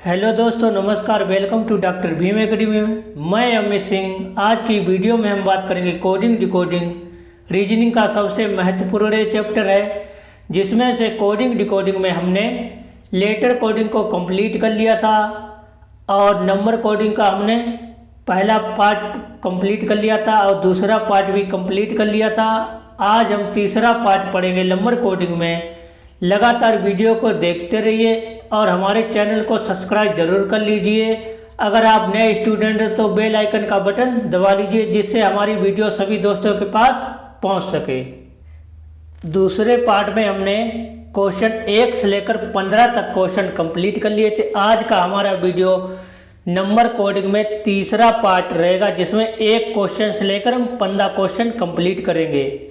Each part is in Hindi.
हेलो दोस्तों, नमस्कार। Welcome to doctor Bhim academy में मैं अमित सिंह। आज की वीडियो में हम बात करेंगे कोडिंग डिकोडिंग रीजनिंग का सबसे महत्वपूर्ण चैप्टर है, जिसमें से कोडिंग डिकोडिंग में हमने लेटर कोडिंग को कंप्लीट कर लिया था और नंबर कोडिंग का हमने पहला पार्ट कंप्लीट कर लिया था और दूसरा पार्ट भी कंप्लीट कर लिया था। आज हम तीसरा पार्ट पढ़ेंगे नंबर कोडिंग में। लगातार वीडियो को देखते रहिए और हमारे चैनल को सब्सक्राइब जरूर कर लीजिए। अगर आप नए स्टूडेंट हैं तो बेल आइकन का बटन दबा लीजिए, जिससे हमारी वीडियो सभी दोस्तों के पास पहुंच सके। दूसरे पार्ट में हमने क्वेश्चन 1 से लेकर 15 तक क्वेश्चन कंप्लीट कर लिए थे। आज का हमारा वीडियो नंबर कोडिंग में तीसरा पार्ट रहेगा, जिसमें एक क्वेश्चन से लेकर हम 15 क्वेश्चन कंप्लीट करेंगे।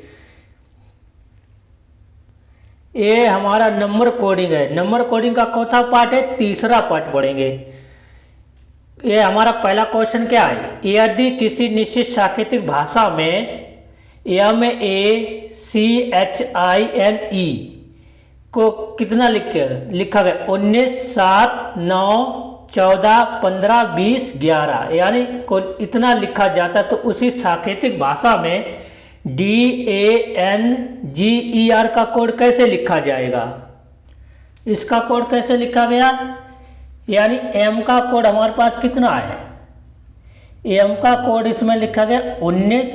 ये हमारा नंबर कोडिंग है। नंबर कोडिंग का चौथा पार्ट है, तीसरा पार्ट पढ़ेंगे। ये हमारा पहला क्वेश्चन क्या है? यदि किसी निश्चित सांकेतिक भाषा में MACHINE को कितना लिखा गया? 19, 7, 9, 14, 15, 20, 11, यानी को इतना लिखा जाता है। तो उसी सांकेतिक भाषा में DANGER का कोड कैसे लिखा जाएगा? इसका कोड कैसे लिखा गया? यानी M का कोड हमारे पास कितना है? M का कोड इसमें लिखा गया 19।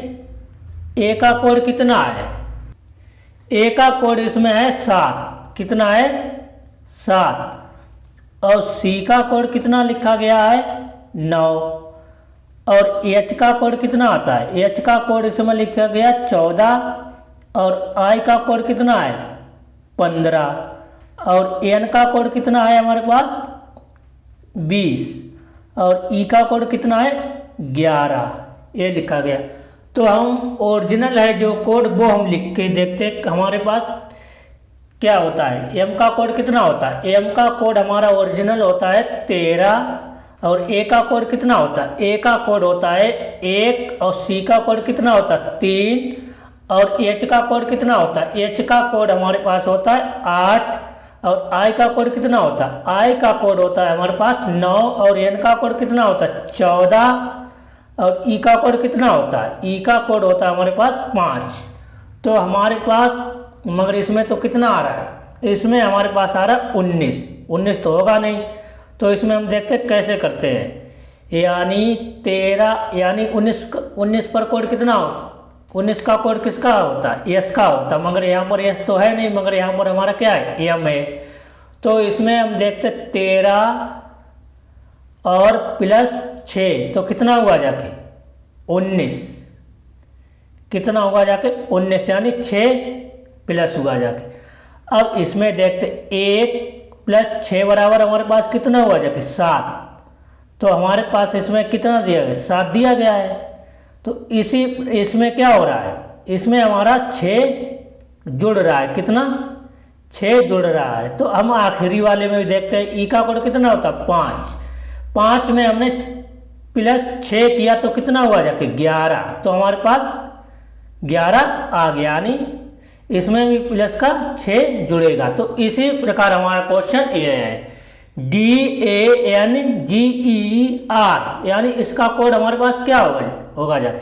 A का कोड कितना है? A का कोड इसमें है 7। कितना है? 7। और C का कोड कितना लिखा गया है? 9। और H का कोड कितना आता है? H का कोड इसमें लिखा गया 14। और I का कोड कितना है? 15। और N का कोड कितना है हमारे पास? 20। और E का कोड कितना है? 11। ये लिखा गया। तो हम ओरिजिनल है जो कोड वो हम लिख के देखते हैं हमारे पास क्या होता है। M का कोड कितना होता है? M का कोड हमारा ओरिजिनल होता है 13। और A का कोड कितना होता है? A का कोड होता है 1। और C का कोड कितना होता है? 3। और H का कोड कितना होता है? H का कोड हमारे पास होता है 8। और I का कोड कितना होता है? I का कोड होता है हमारे पास 9। और N का कोड कितना होता है? 14। और E का कोड कितना होता है? E का कोड होता है हमारे पास 5। तो हमारे पास, मगर इसमें तो कितना आ रहा है? इसमें हमारे पास आ रहा है 19। 19 तो होगा नहीं। तो इसमें हम देखते हैं कैसे करते हैं। यानी 13 यानी 19 पर कोड कितना हो? 19 का कोड किसका होता है? S का होता है। मगर यहाँ पर S तो है नहीं, मगर यहाँ पर हमारा क्या है? M है। तो इसमें हम देखते 13 और प्लस 6 तो कितना हुआ जाके? 19। कितना हुआ जाके? 19, यानी 6 प्लस हुआ जाके। अब इसमें देखते 1 प्लस 6 बराबर हमारे पास कितना हुआ जाके? 7। तो हमारे पास इसमें कितना दिया गया? 7 दिया गया है। तो इसमें क्या हो रहा है? इसमें हमारा 6 जुड़ रहा है। कितना? 6 जुड़ रहा है। तो हम आखिरी वाले में भी देखते हैं। ई का कोड कितना होता है? 5। 5 में हमने प्लस 6 किया तो कितना हुआ जाके? 11। तो हमारे पास 11 आ गया, यानी इसमें भी प्लस का 6 जुड़ेगा। तो इसी प्रकार हमारा क्वेश्चन ये है DANGER, यानी इसका कोड हमारे पास क्या होगा जाके?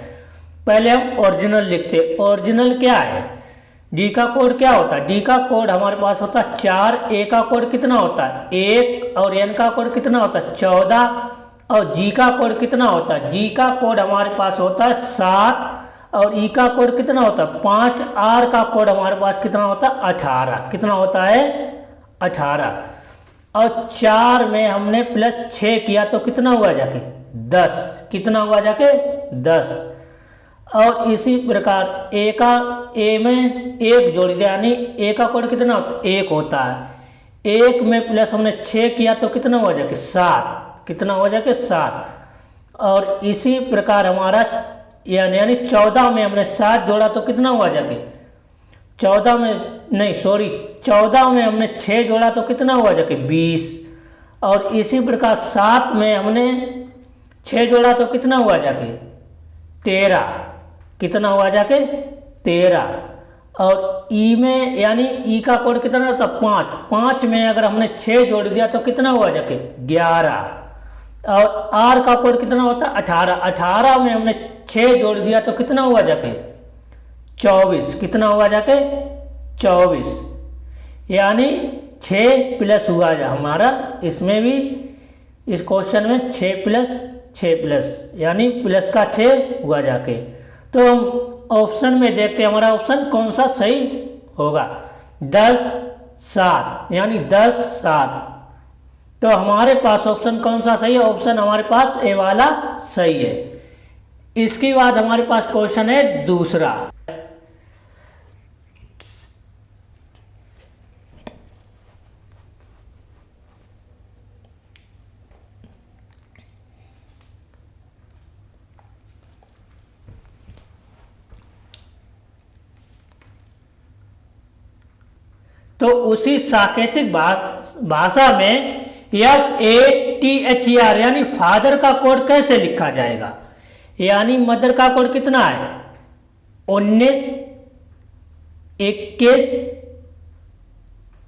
पहले हम ओरिजिनल लिखते। ओरिजिनल क्या है? D का कोड क्या होता है? D का कोड हमारे पास होता है 4। A का कोड कितना होता है? 1। और N का कोड कितना होता है? 14। और G का कोड कितना होता है? G का कोड हमारे पास होता है 7। और E का कोड कितना होता है? 5। R का कोड हमारे पास कितना होता है? 18। कितना होता है? 18। और 4 में हमने प्लस 6 किया तो कितना हुआ जाके? 10। कितना हुआ जाके? 10। और इसी प्रकार A में 1 जोड़ दिया, यानी A का कोड कितना होता है? 1 होता है। 1 में प्लस हमने 6 किया तो कितना हुआ जाके? 7। कितना हुआ जाके? 7। और इसी प्रकार हमारा यानी 14 में हमने 7 जोड़ा तो कितना हुआ जाके? 14 में हमने 6 जोड़ा तो कितना हुआ जाके? 20। और इसी प्रकार 7 में हमने 6 जोड़ा तो कितना हुआ जाके? 13। कितना हुआ जाके? 13। और ई में यानी ई का कोड कितना होता है 5, 5 में अगर हमने 6 जोड़ दिया तो कितना हुआ जाके 11। और आर का कोड कितना होता है 18, 18 में हमने 6 जोड़ दिया तो कितना हुआ जाके 24, कितना हुआ जाके 24, यानी 6 प्लस हुआ जा हमारा इसमें भी, इस क्वेश्चन में 6 प्लस 6 प्लस यानी प्लस का 6 हुआ जाके। तो हम ऑप्शन में देखते हैं हमारा ऑप्शन कौन सा सही होगा, 10 7 यानी 10 7। तो हमारे पास ऑप्शन कौन सा सही है, ऑप्शन हमारे पास ए वाला सही है। इसके बाद हमारे पास क्वेश्चन है दूसरा। तो उसी सांकेतिक भाषा में FATHER यानी फादर का कोड कैसे लिखा जाएगा, यानी मदर का कोड कितना है 19 21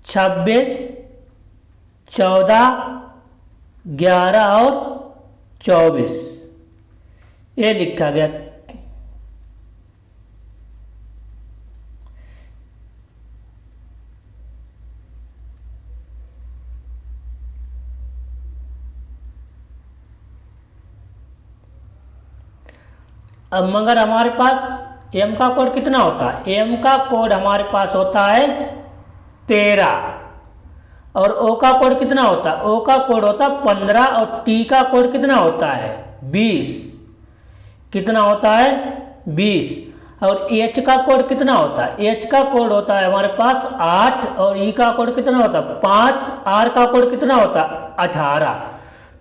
26 14 11 और 24 ये लिखा गया। अब मगर हमारे पास एम का कोड कितना होता है, एम का कोड हमारे पास होता है 13 और ओ का कोड कितना होता है, ओ का कोड होता है 15 और टी का कोड कितना होता है 20, कितना होता है 20। और एच का कोड कितना होता है, एच का कोड होता है हमारे पास 8 और ई का कोड कितना होता है 5, आर का कोड कितना होता है 18।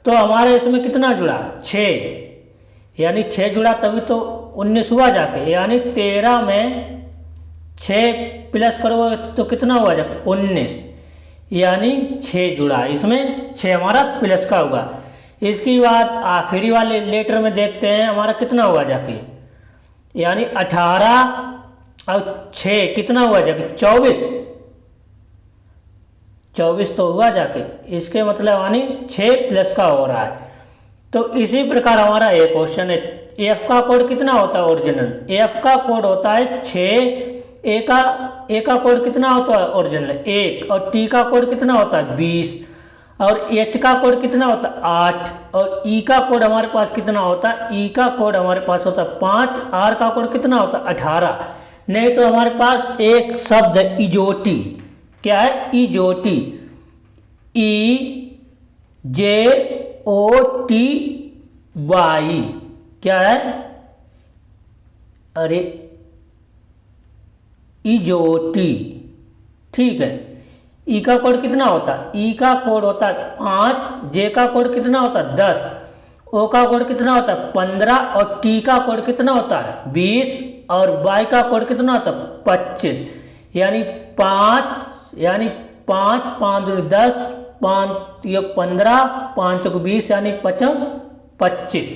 तो हमारे इसमें कितना जुड़ा 6, यानी 6 जुड़ा तभी तो 19 हुआ जाके, यानी 13 में 6 प्लस करोगे तो कितना हुआ जाके 19, यानी 6 जुड़ा, इसमें 6 हमारा प्लस का हुआ। इसके बाद आखिरी वाले लेटर में देखते हैं हमारा कितना हुआ जाके, यानी 18 और 6 कितना हुआ जाके 24, 24 तो हुआ जाके, इसके मतलब यानी 6 प्लस का हो रहा है। तो इसी प्रकार हमारा एक क्वेश्चन है, एफ का कोड कितना होता है ओरिजिनल, एफ का कोड होता है 6, ए का कोड कितना होता है ओरिजिनल 1 और टी का कोड कितना होता है 20 और एच का कोड कितना होता है 8 और ई का कोड हमारे पास कितना होता है, ई का कोड हमारे पास होता है 5, आर का कोड कितना होता है 18। नहीं तो हमारे पास एक शब्द है इजोटी, क्या है इजोटी, EJOTY, क्या है अरे इजोटी, ठीक है। ई का कोड कितना होता है, ई का कोड होता है 5, जे का कोड कितना होता है 10, ओ का कोड कितना होता है 15 और टी का कोड कितना होता है 20 और वाई का कोड कितना होता है 25, यानी 5 यानी 5 5 दूनी 10, 5 ये 15, 5 को 20 यानी 25,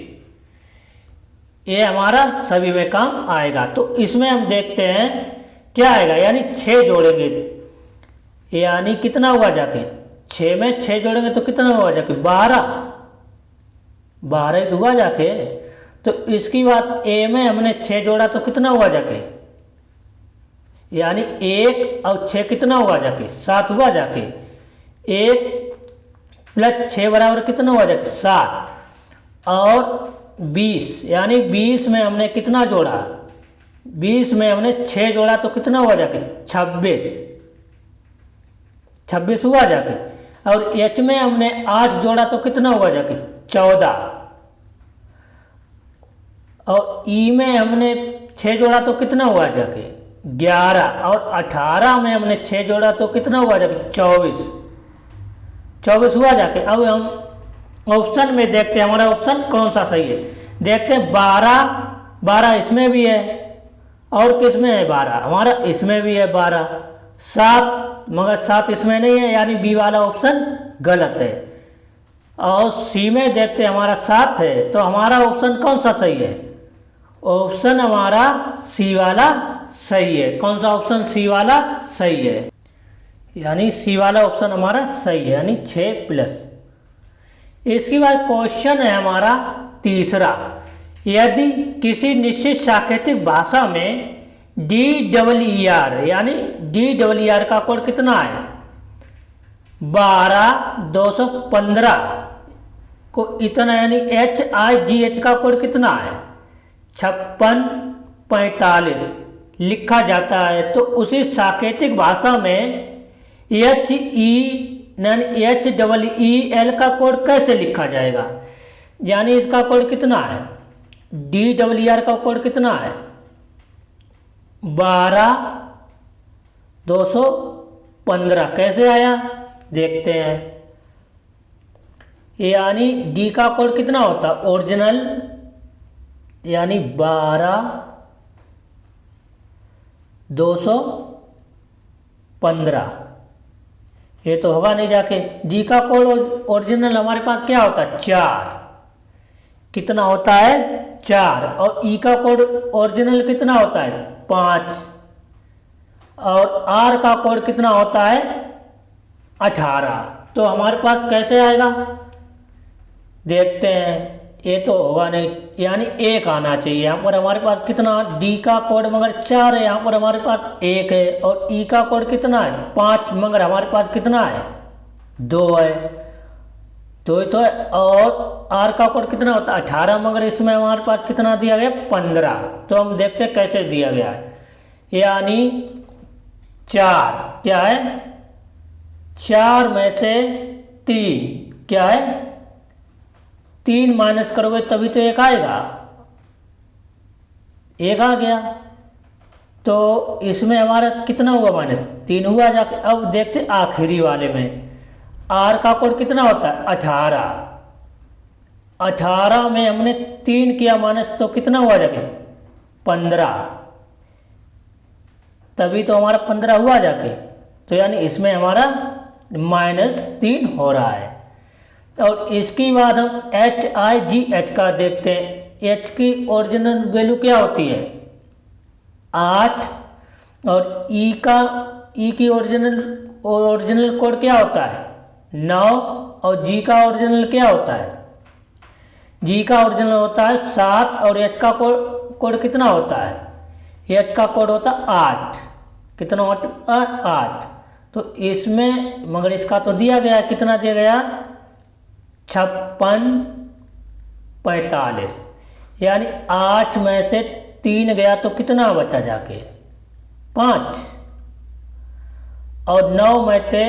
ये हमारा सभी में काम आएगा। तो इसमें हम देखते हैं क्या आएगा, यानी 6 जोड़ेंगे, यानी कितना हुआ जाके 6 में 6 जोड़ेंगे तो कितना हुआ जाके 12 तो हुआ जाके। तो इसकी बात ए में हमने 6 जोड़ा तो कितना हुआ जाके, यानी 1 और 6 कितना हुआ जाके 7 हुआ जाके, 1 प्लस 6 बराबर कितना हुआ जाके 7 और 20, यानी 20 में हमने कितना जोड़ा, 20 में हमने 6 जोड़ा तो कितना हुआ जाके 26 हुआ जाके। और एच में हमने 8 जोड़ा तो कितना हुआ जाके 14 और ई में हमने 6 जोड़ा तो कितना हुआ जाके 11 और 18 में हमने 6 जोड़ा तो कितना हुआ जाके 24 हुआ जाके। अब हम ऑप्शन में देखते हैं हमारा ऑप्शन कौन सा सही है, देखते हैं 12 इसमें भी है और किस में है 12, हमारा इसमें भी है 12, 7 मगर 7 इसमें नहीं है, यानी बी वाला ऑप्शन गलत है। और सी में देखते हैं हमारा 7 है, तो हमारा ऑप्शन कौन सा सही है, ऑप्शन हमारा सी वाला सही है। कौन सा ऑप्शन? सी वाला सही है, यानी सी वाला ऑप्शन हमारा सही है, यानी 6+। इसके बाद क्वेश्चन है हमारा तीसरा, यदि किसी निश्चित सांकेतिक भाषा में DEER यानी DEER का कोड कितना है? 12215 को इतना, यानी HIGH का कोड कितना है? 5645 लिखा जाता है। तो उसी सांकेतिक भाषा में HEEL का कोड कैसे लिखा जाएगा? यानी इसका कोड कितना है? DEER का कोड कितना है? 12215। कैसे आया देखते हैं। यानी डी का कोड कितना होता है? ओरिजिनल, यानी 12215। ये तो होगा नहीं जाके। डी का कोड ओरिजिनल हमारे पास क्या होता है? 4। कितना होता है? 4। और ई का कोड ओरिजिनल कितना होता है? 5। और आर का कोड कितना होता है? 18। तो हमारे पास कैसे आएगा देखते हैं। ये तो होगा नहीं, यानी 1 आना चाहिए। यहाँ पर हमारे पास कितना? डी का कोड मगर 4 है, यहाँ पर हमारे पास 1 है। और ई का कोड कितना है? 5, मगर हमारे पास कितना है? 2 है, 2 ही तो है। और आर का कोड कितना होता है? 18, मगर इसमें हमारे पास कितना दिया गया? 15। तो हम देखते हैं कैसे दिया गया है। यानी 4 क्या है? 4 में से 3 क्या है? 3 माइनस करोगे तभी तो 1 आएगा। 1 आ गया। तो इसमें हमारा कितना हुआ? -3 हुआ जाके। अब देखते आखिरी वाले में आर का कोड कितना होता है? 18। 18 में हमने 3 किया माइनस, तो कितना हुआ जाके? 15। तभी तो हमारा 15 हुआ जाके। तो यानी इसमें हमारा -3 हो रहा है। और इसके बाद हम HIGH का देखते हैं। H की ओरिजिनल वैल्यू क्या होती है? 8। और E की ओरिजिनल कोड क्या होता है? 9। और G का ओरिजिनल क्या होता है? G का ओरिजिनल होता है 7। और H का कोड कितना होता है? H का कोड होता है 8। कितना होता है? 8। तो इसमें, मगर इसका तो दिया गया, कितना दिया गया? 5645। यानी 8 में से 3 गया तो कितना बचा जाके? 5। और 9 में से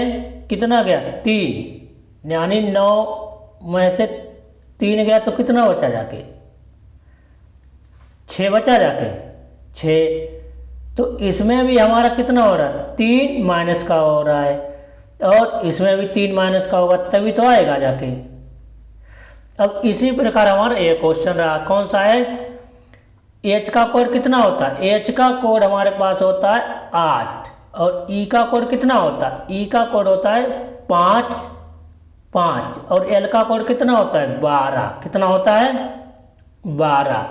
कितना गया? 3। यानी 9 में से 3 गया तो कितना बचा जाके? 6 बचा जाके। 6। तो इसमें भी हमारा कितना हो रहा है? 3 माइनस का हो रहा है। और इसमें भी 3 माइनस का होगा तभी तो आएगा जाके। अब इसी प्रकार हमारा एक क्वेश्चन रहा। कौन सा है? एच का कोड कितना होता है? एच का कोड हमारे पास होता है 8। और ई का कोड कितना होता है? ई का कोड होता है 5। और एल का कोड कितना होता है? 12। कितना होता है? 12।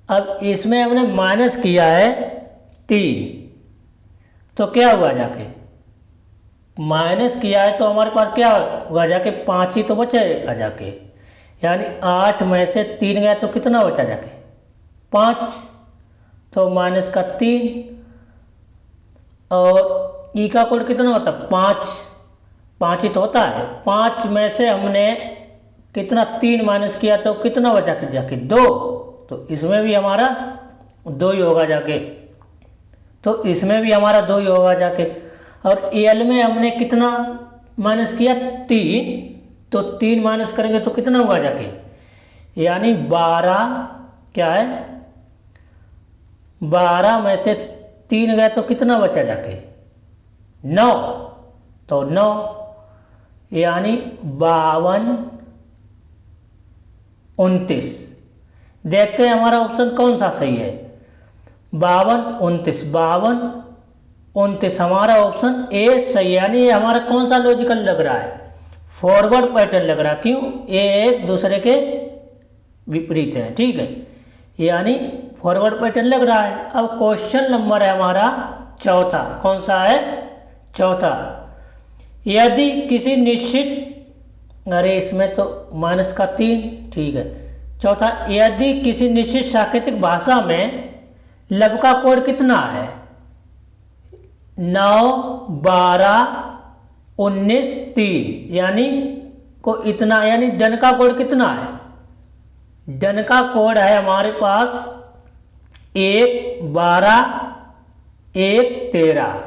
अब इसमें हमने माइनस किया है 3, तो क्या हुआ जाके? माइनस किया है तो हमारे पास क्या हुआ जाके? 5 ही तो बचेगा जाके। यानी 8 में से 3 गया तो कितना बचा जाके? 5। तो माइनस का 3। और ई का कोड कितना होता है? 5 ही तो होता है। 5 में से हमने कितना? 3 माइनस किया तो कितना बचा के जाके? 2। तो इसमें भी हमारा 2 ही होगा जाके। तो इसमें भी हमारा 2 ही होगा जाके। और एल में हमने कितना माइनस किया? 3। तो 3 माइनस करेंगे तो कितना होगा जाके? यानी 12 क्या है? 12 में से 3 गया तो कितना बचा जाके? 9। तो 9 यानी 52 29। देखते हैं हमारा ऑप्शन कौन सा सही है। 52 29 हमारा ऑप्शन ए सही है। यानी ये हमारा कौन सा लॉजिकल लग रहा है? फॉरवर्ड पैटर्न लग रहा है। क्यों? ये एक दूसरे के विपरीत है। ठीक है, यानी फॉरवर्ड पैटर्न लग रहा है। अब क्वेश्चन नंबर है हमारा चौथा, कौन सा है? चौथा। यदि किसी निश्चित, अरे इसमें तो -3, ठीक है। चौथा, यदि किसी निश्चित सांकेतिक भाषा में लब का कोड कितना है? 9, 12, 19, 3, यानी को इतना, यानी डन का कोड कितना है? डन का कोड है हमारे पास 1, 12, 1, 13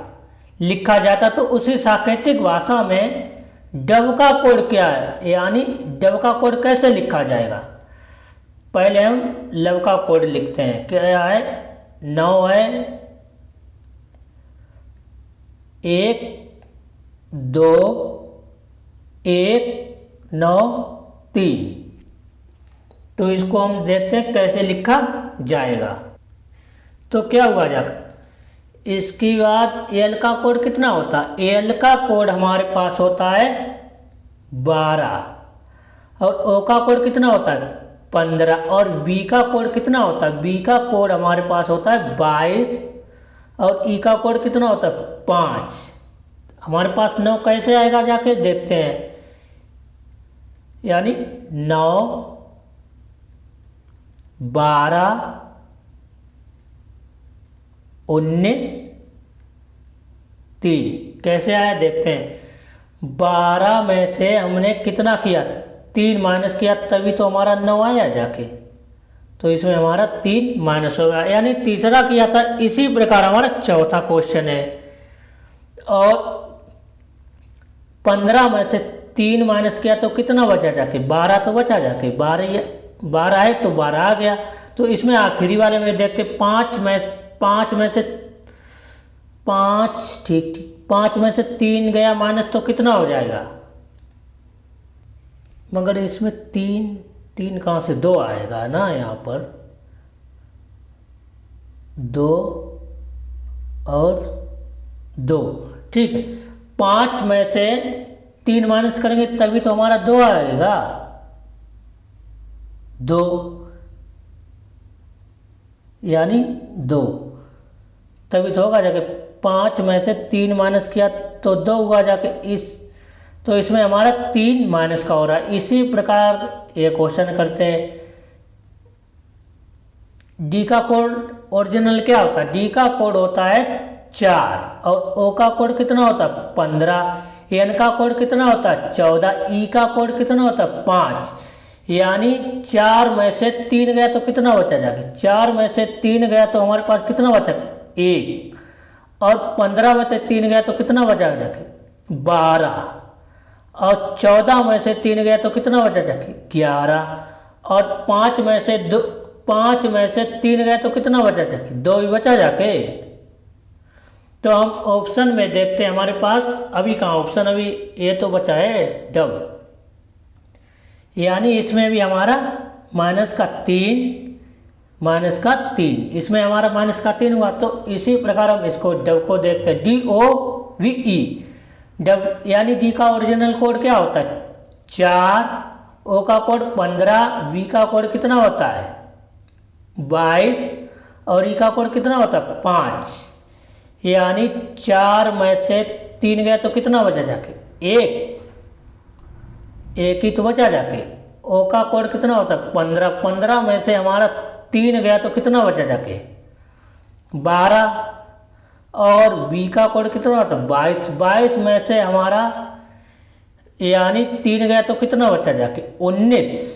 लिखा जाता। तो उसी सांकेतिक भाषा में डब का कोड क्या है, यानी डब का कोड कैसे लिखा जाएगा? पहले हम लब का कोड लिखते हैं। क्या है? 9 है, 1, 2, 1, 9, 3। तो इसको हम देखते हैं कैसे लिखा जाएगा। तो क्या हुआ जाएगा? इसके बाद एल का कोड कितना होता है? एल का कोड हमारे पास होता है 12 और ओ का कोड कितना होता है? 15 और बी का कोड कितना होता है? बी का कोड हमारे पास होता है 22 और ई का कोड कितना होता है? 5। हमारे पास 9 कैसे आएगा जाके देखते हैं। यानी 9, 12, 19, 3 कैसे आया देखते हैं। 12 में से हमने कितना किया? 3 माइनस किया, तभी तो हमारा 9 आया जाके। तो इसमें हमारा 3 माइनस होगा, यानी तीसरा किया था। इसी प्रकार हमारा चौथा क्वेश्चन है। और 15 में से 3 माइनस किया तो कितना बचा जाके? 12 तो बचा जाके। 12 है तो 12 आ गया। तो इसमें आखिरी वाले में देखते 5 में से 5, ठीक, 5 में से 3 गया माइनस तो कितना हो जाएगा? मगर इसमें 3 कहाँ से? 2 आएगा ना, यहाँ पर 2 और 2, ठीक है। 5 में से 3 माइनस करेंगे तभी तो हमारा 2 आएगा। 2 यानी 2 तभी तो होगा जाके। 5 में से 3 माइनस किया तो 2 हुआ जाके। तो इसमें हमारा 3 माइनस का हो रहा है। इसी प्रकार ये क्वेश्चन करते हैं। डी का कोड ओरिजिनल क्या होता है? डी का कोड होता है 4 और ओ का कोड कितना होता है? 15। एन का कोड कितना होता है? 14। ई का कोड कितना होता है? 5। यानी 4 में से 3 गया तो कितना बचा जाके? 4 में से 3 गया तो हमारे पास कितना बचा? 1। और 15 में से 3 गया तो कितना बचा जाके? 12। और 14 में से 3 गया तो कितना बचा जाके? 11। और 5 में से 3 गया तो कितना बचा जाके? 2 ही बचा जाके। तो हम ऑप्शन में देखते हैं। हमारे पास अभी कहाँ ऑप्शन, अभी ये तो बचा है डब, यानी इसमें भी हमारा -3 इसमें हमारा -3 हुआ। तो इसी प्रकार हम इसको डब को देखते हैं। DOVE डब, यानी डी का ओरिजिनल कोड क्या होता है? 4, ओ का कोड 15, वी का कोड कितना होता है? 22 और ई का कोड कितना होता है? 5। यानी 4 में से 3 गया तो कितना बचा जाके? 1 ही तो बचा जाके। ओ का कोड कितना होता है? 15 में से हमारा 3 गया तो कितना बचा जाके? 12। और बी का कोड कितना होता है? 22 में से हमारा यानी 3 गया तो कितना बचा जाके? 19।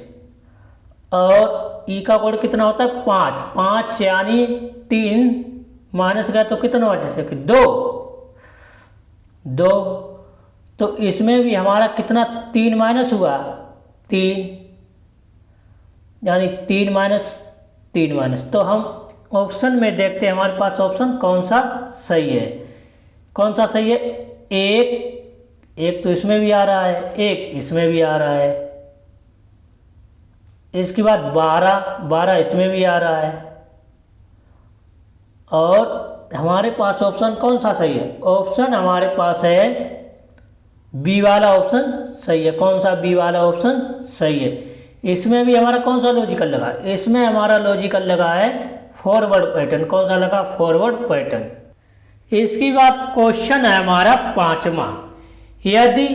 और ई का कोड कितना होता है? 5 यानी 3 माइनस गया तो कितना बचा जाके? 2। तो इसमें भी हमारा कितना 3 माइनस हुआ? 3 यानी 3 माइनस। तो हम ऑप्शन में देखते हैं हमारे पास ऑप्शन कौन सा सही है। कौन सा सही है? एक तो इसमें भी आ रहा है, एक इसमें भी आ रहा है। इसके बाद 12 इसमें भी आ रहा है। और हमारे पास ऑप्शन कौन सा सही है? ऑप्शन हमारे पास है बी वाला ऑप्शन सही है। कौन सा? बी वाला ऑप्शन सही है। इसमें भी हमारा कौन सा लॉजिकल लगा? इसमें हमारा लॉजिकल लगा है फॉरवर्ड पैटर्न। कौन सा लगा? Forward pattern. इसके बाद क्वेश्चन है हमारा 5वां। यदि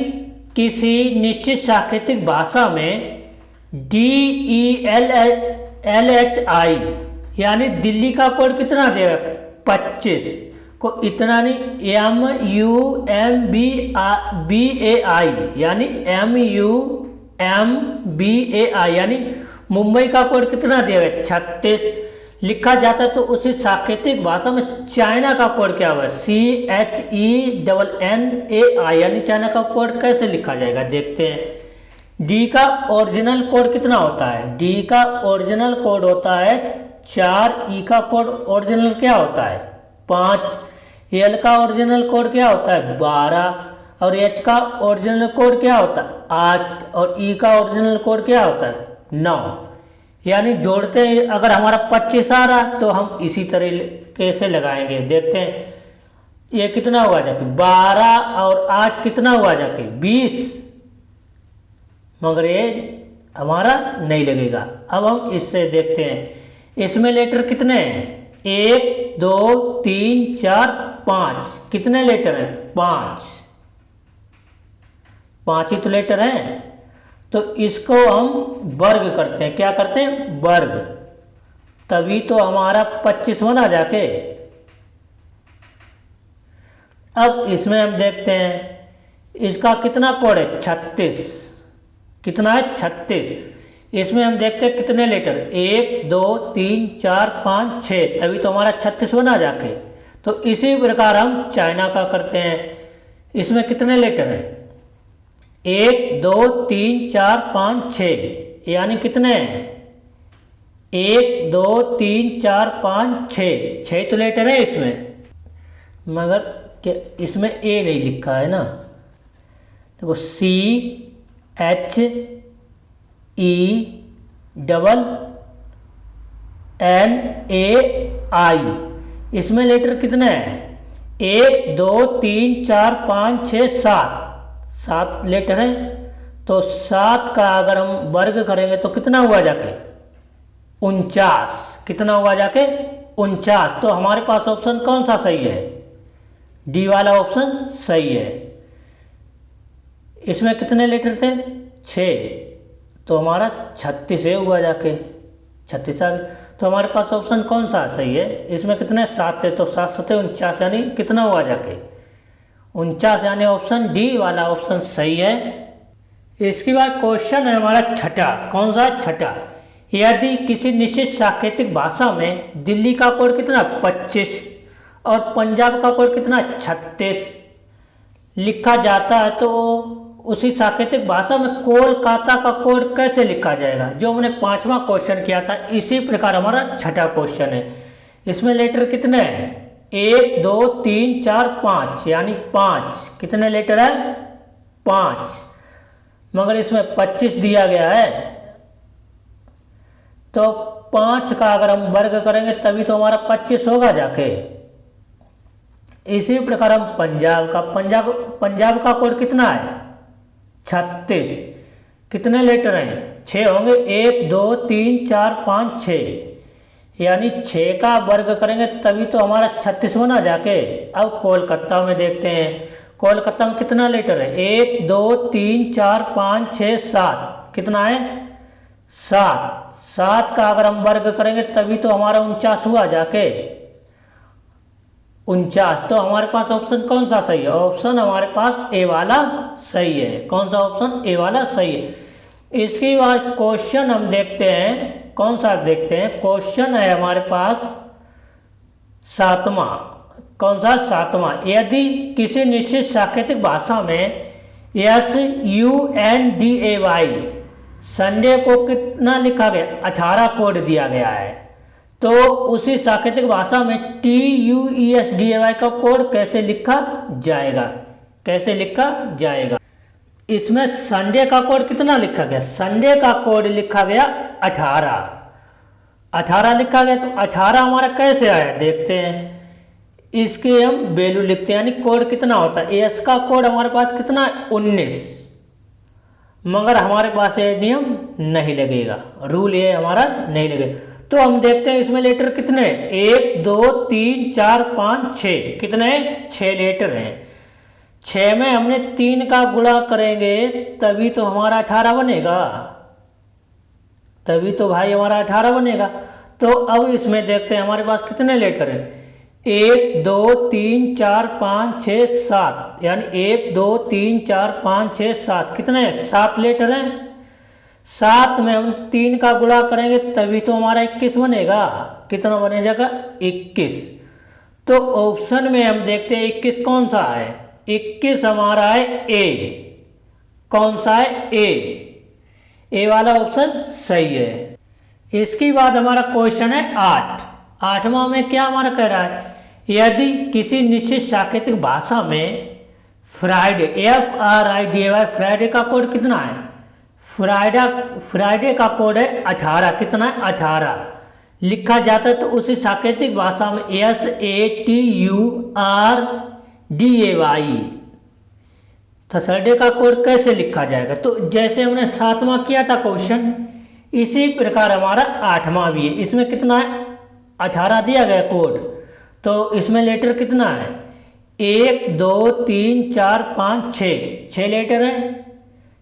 किसी निश्चित सांकेतिक भाषा में DELLHI यानी दिल्ली का कोड कितना देगा? 25 को इतना नहीं, MUMBAI यानी MUMBAI यानी मुंबई का कोड कितना देगा? 36 लिखा जाता है। तो उसी सांकेतिक भाषा में चाइना का कोड क्या होगा? CHENNAI यानी चाइना का कोड कैसे लिखा जाएगा देखते हैं। डी का ओरिजिनल कोड कितना होता है? डी का ओरिजिनल कोड होता है 4, ई का कोड ओरिजिनल क्या होता है? 5, एल का ओरिजिनल कोड क्या होता है? 12 और एच का ओरिजिनल कोड क्या होता है? 8 और ई का ओरिजिनल कोड क्या होता है? 9। यानी जोड़ते अगर हमारा 25 आ रहा तो हम इसी तरीके से लगाएंगे। देखते हैं ये कितना हुआ जाके? 12 और 8 कितना हुआ जाके? 20, मगर ये हमारा नहीं लगेगा। अब हम इससे देखते हैं इसमें लेटर कितने हैं? 1 2 3 4 5। कितने लेटर हैं? 5 ही तो लेटर हैं। तो इसको हम वर्ग करते हैं। क्या करते हैं? वर्ग। तभी तो हमारा 25 बना जाके। अब इसमें हम देखते हैं इसका कितना कोड है? 36। कितना है? 36। इसमें हम देखते हैं कितने लेटर? 1 2 3 4 5 6। तभी तो हमारा 36 बना जाके। तो इसी प्रकार हम चाइना का करते हैं। इसमें कितने लेटर हैं? 1 2 3 4 5 6 यानी कितने हैं? 1 2 3 4 5 6 तो लेटर है इसमें, मगर क्या इसमें ए नहीं लिखा है ना। देखो CHENNAI इसमें लेटर कितने हैं? 1 2 3 4 5 6 7 लेटर हैं। तो 7 का अगर हम वर्ग करेंगे तो कितना हुआ जाके? 49। कितना हुआ जाके? 49। तो हमारे पास ऑप्शन कौन सा सही है? डी वाला ऑप्शन सही है। इसमें कितने लेटर थे? 6। तो हमारा 36 है हुआ जाके। 36 आ गया। तो हमारे पास ऑप्शन कौन सा सही है? इसमें कितने? 7 थे। तो 7 7 49 यानी कितना हुआ जाके? 49 यानी ऑप्शन डी वाला ऑप्शन सही है। इसके बाद क्वेश्चन है हमारा 6ठा। कौन सा? 6ठा। यदि किसी निश्चित सांकेतिक भाषा में दिल्ली का कोड कितना? 25 और पंजाब का कोड कितना? 36 लिखा जाता है। तो उसी सांकेतिक भाषा में कोलकाता का कोड कैसे लिखा जाएगा? जो हमने 5वां क्वेश्चन किया था इसी प्रकार हमारा 6ठा क्वेश्चन है। इसमें लेटर कितने हैं? 1 2 3 4 5 यानी 5। कितने लेटर है? 5, मगर इसमें 25 दिया गया है। तो 5 का अगर हम वर्ग करेंगे तभी तो हमारा 25 होगा जाके। इसी प्रकार हम पंजाब का कोड कितना है? 36। कितने लेटर हैं? 6 होंगे। 1 2 3 4 5 6 यानी 6 का वर्ग करेंगे तभी तो हमारा 36 बना जाके। अब कोलकाता में देखते हैं कोलकाता में कितना लेटर है? 1 2 3 4 5 6 7। कितना है? 7 का अगर हम वर्ग करेंगे तभी तो हमारा 49 हुआ जाके। 49। तो हमारे पास ऑप्शन कौन सा सही है? ऑप्शन हमारे पास ए वाला सही है। कौन सा ऑप्शन? ए वाला सही है। इसके बाद क्वेश्चन हम देखते हैं कौन सा देखते हैं। क्वेश्चन है हमारे पास 7वां। कौन सा? 7वां। यदि किसी निश्चित सांकेतिक भाषा में SUNDAY संडे को कितना लिखा गया? 18 कोड दिया गया है। तो उसी सांकेतिक भाषा में TUESDAY का कोड कैसे लिखा जाएगा? कैसे लिखा जाएगा? इसमें संडे का कोड कितना लिखा गया? संडे का कोड लिखा गया 18 लिखा गया। तो 18 हमारा कैसे आया देखते हैं। इसके हम वैल्यू लिखते हैं यानी कोड कितना होता है। एस का कोड हमारे पास कितना है? 19, मगर हमारे पास ये नियम नहीं लगेगा, रूल ये हमारा नहीं लगेगा। तो हम देखते हैं इसमें लेटर कितने, 1 2 3 4 5 6, कितने 6 लेटर हैं। 6 में हमने 3 का गुणा करेंगे तभी तो हमारा 18 बनेगा, तभी तो भाई हमारा 18 बनेगा। तो अब इसमें देखते हैं हमारे पास कितने लेटर हैं, 1 2 3 4 5 6 7, यानी 1 2 3 4 5 6 7, कितने 7 लेटर हैं। 7 में हम 3 का गुणा करेंगे तभी तो हमारा 21 बनेगा, कितना बने जाएगा 21। तो ऑप्शन में हम देखते हैं 21 कौन सा है, 21 हमारा है ए, कौन सा है ए वाला ऑप्शन सही है। इसके बाद हमारा क्वेश्चन है 8वां में क्या हमारा कह रहा है, यदि किसी निश्चित सांकेतिक भाषा में फ्राइडे FRIDAY फ्राइडे का कोड कितना है, फ्राइडे का कोड है 18, कितना है 18 लिखा जाता है, तो उसी सांकेतिक भाषा में SATURDAY थर्सडे का कोड कैसे लिखा जाएगा। तो जैसे हमने 7वां किया था क्वेश्चन, इसी प्रकार हमारा 8वां भी है। इसमें कितना है 18 दिया गया कोड, तो इसमें लेटर कितना है 1 2 3 4 5 6 लेटर है।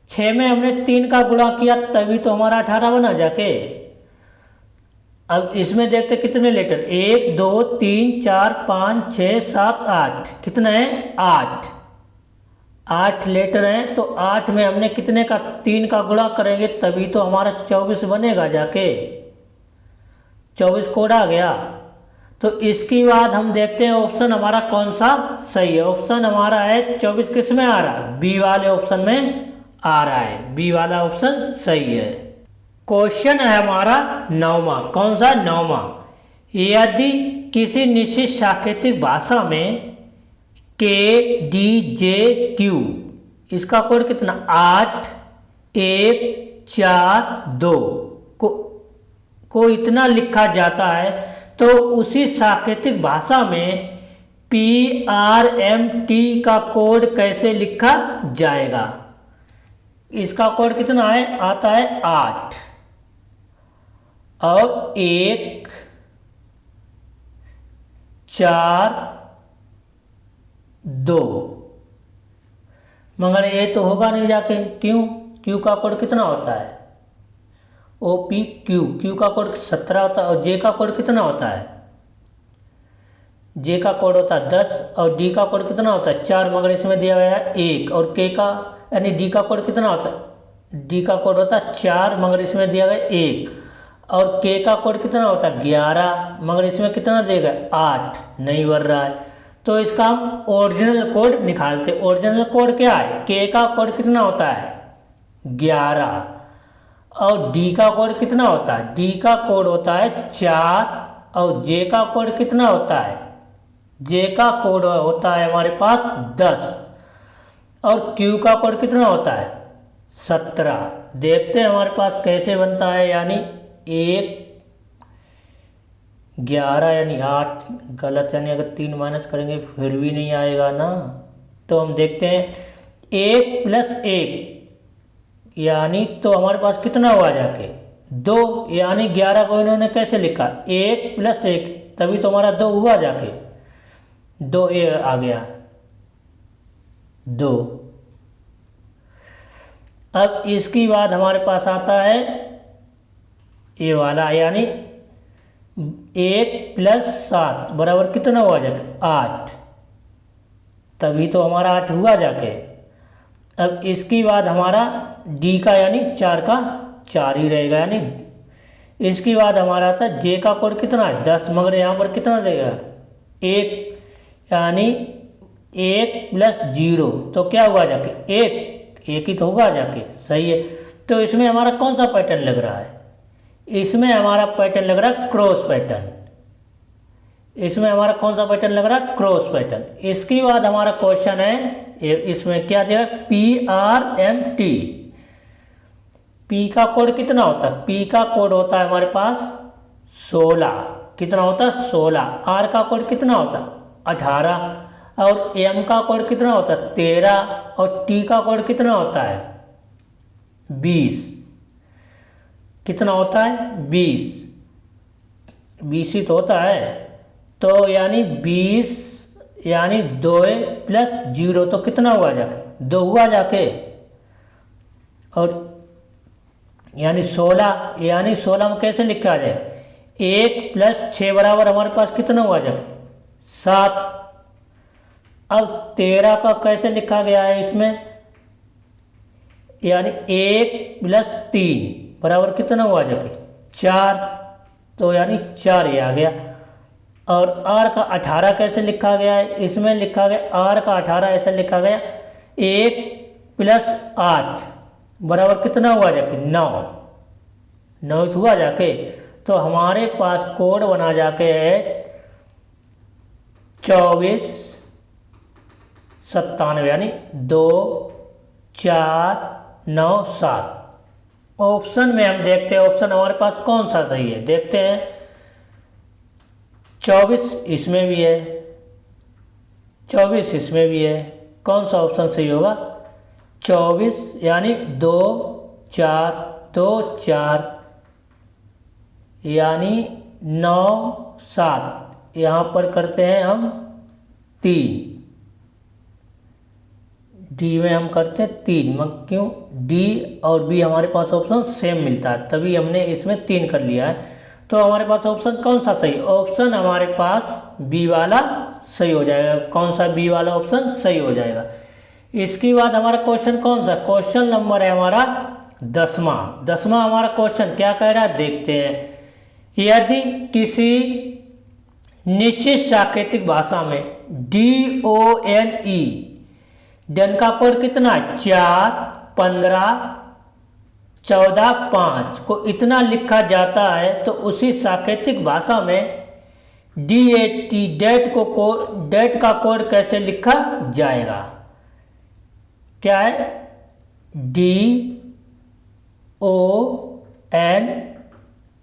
6 में हमने 3 का गुणा किया तभी तो हमारा 18 बना जाके। अब इसमें देखते कितने लेटर, 1 2 3 4 5 6 7 8, कितने हैं 8 लेटर हैं। तो 8 में हमने कितने का 3 का गुणा करेंगे तभी तो हमारा 24 बनेगा जाके, 24 कोड आ गया। तो इसके बाद हम देखते हैं ऑप्शन हमारा कौन सा सही है। ऑप्शन हमारा है 24 किस में आ रहा है, बी वाले ऑप्शन में आ रहा है, बी वाला ऑप्शन सही है। क्वेश्चन है हमारा 9वां, कौन सा 9वां, यदि किसी निश्चित सांकेतिक भाषा में KDJQ इसका कोड कितना 8 1 4 2 को इतना लिखा जाता है, तो उसी सांकेतिक भाषा में PRMT का कोड कैसे लिखा जाएगा। इसका कोड कितना है, आता है 8 और 1 4 2, मगर ये तो होगा नहीं जाके, क्यों का कोड कितना होता है OPQ, क्यू का कोड 17 होता है। और जे का कोड कितना होता है, जे का कोड होता है 10 और डी का कोड कितना होता है 4, मगर इसमें दिया गया है 1। और के का यानी डी का कोड कितना होता है, डी का कोड होता है 4, मगर इसमें दिया गया 1। और के का कोड कितना होता है 11, मगर इसमें कितना देगा 8, नहीं बढ़ रहा है। तो इसका हम ओरिजिनल कोड निकालते। ओरिजिनल कोड क्या है, के का कोड कितना होता है 11 और डी का कोड कितना होता है, डी का कोड होता है 4 और जे का कोड कितना होता है, जे का कोड होता है हमारे पास 10 और क्यू का कोड कितना होता है 17। देखते हैं हमारे पास कैसे बनता है, यानी 1 11 यानी 8 गलत, यानी अगर 3 माइनस करेंगे फिर भी नहीं आएगा ना। तो हम देखते हैं 1 + 1 यानी तो हमारे पास कितना हुआ जाके 2, यानी 11 को इन्होंने कैसे लिखा 1 + 1, तभी तो हमारा 2 हुआ जाके, 2 ए आ गया 2। अब इसके बाद हमारे पास आता है ए वाला, यानी 1 + 7 बराबर कितना हुआ जाके 8, तभी तो हमारा 8 हुआ जाके। अब इसके बाद हमारा डी का यानी 4 का 4 ही रहेगा, यानी इसके बाद हमारा आता है जे का कोड कितना है 10, मगर यहाँ पर कितना देगा 1, यानी 1 + 0, तो क्या हुआ जाके 1 ही तो होगा जाके, सही है। तो इसमें हमारा कौन सा पैटर्न लग रहा है, इसमें हमारा पैटर्न लग रहा है क्रॉस पैटर्न। इसमें हमारा कौन सा पैटर्न लग रहा है, क्रॉस पैटर्न। इसके बाद हमारा क्वेश्चन है, इसमें क्या दिया PRMT, पी का कोड कितना होता है, पी का कोड होता है हमारे पास 16, कितना होता है 16। आर का कोड कितना होता है 18 और एम का कोड कितना होता है 13 और टी का कोड कितना होता है 20, कितना होता है 20। 20 ही तो होता है। तो यानी 20 यानी 2 प्लस 0 तो कितना हुआ जाके 2 हुआ जाके। और यानी 16 में कैसे लिखा जाए 1 प्लस 6 बराबर हमारे पास कितना हुआ जाके 7। अब 13 का कैसे लिखा गया है इसमें, यानी 1 प्लस 3 बराबर कितना हुआ जाके 4, तो यानी 4 ये आ गया। और r का 18 कैसे लिखा गया है, इसमें लिखा गया r का 18 ऐसा लिखा गया 1 प्लस 8 बराबर कितना हुआ जाके 9 हुआ जाके। तो हमारे पास कोड बना जाके है 2497 यानी 2 4 9 7। ऑप्शन में हम देखते हैं ऑप्शन हमारे पास कौन सा सही है, देखते हैं 24 इसमें भी है 24 इसमें भी है, कौन सा ऑप्शन सही होगा 24 यानी 2 4 2 4 यानी 9 7, यहाँ पर करते हैं हम 3, डी में हम करते हैं 3, मगर क्यों डी और बी हमारे पास ऑप्शन सेम मिलता है तभी हमने इसमें 3 कर लिया है। तो हमारे पास ऑप्शन कौन सा सही, ऑप्शन हमारे पास बी वाला सही हो जाएगा। कौन सा बी वाला ऑप्शन सही हो जाएगा। इसके बाद हमारा क्वेश्चन कौन सा, क्वेश्चन नंबर है हमारा 10वां हमारा क्वेश्चन क्या कह रहा है देखते हैं। यदि किसी निश्चित सांकेतिक भाषा में DONE डन का कोड कितना 4 15 14 5 को इतना लिखा जाता है तो उसी सांकेतिक भाषा में DAT डेट का कोड कैसे लिखा जाएगा। क्या है DONE,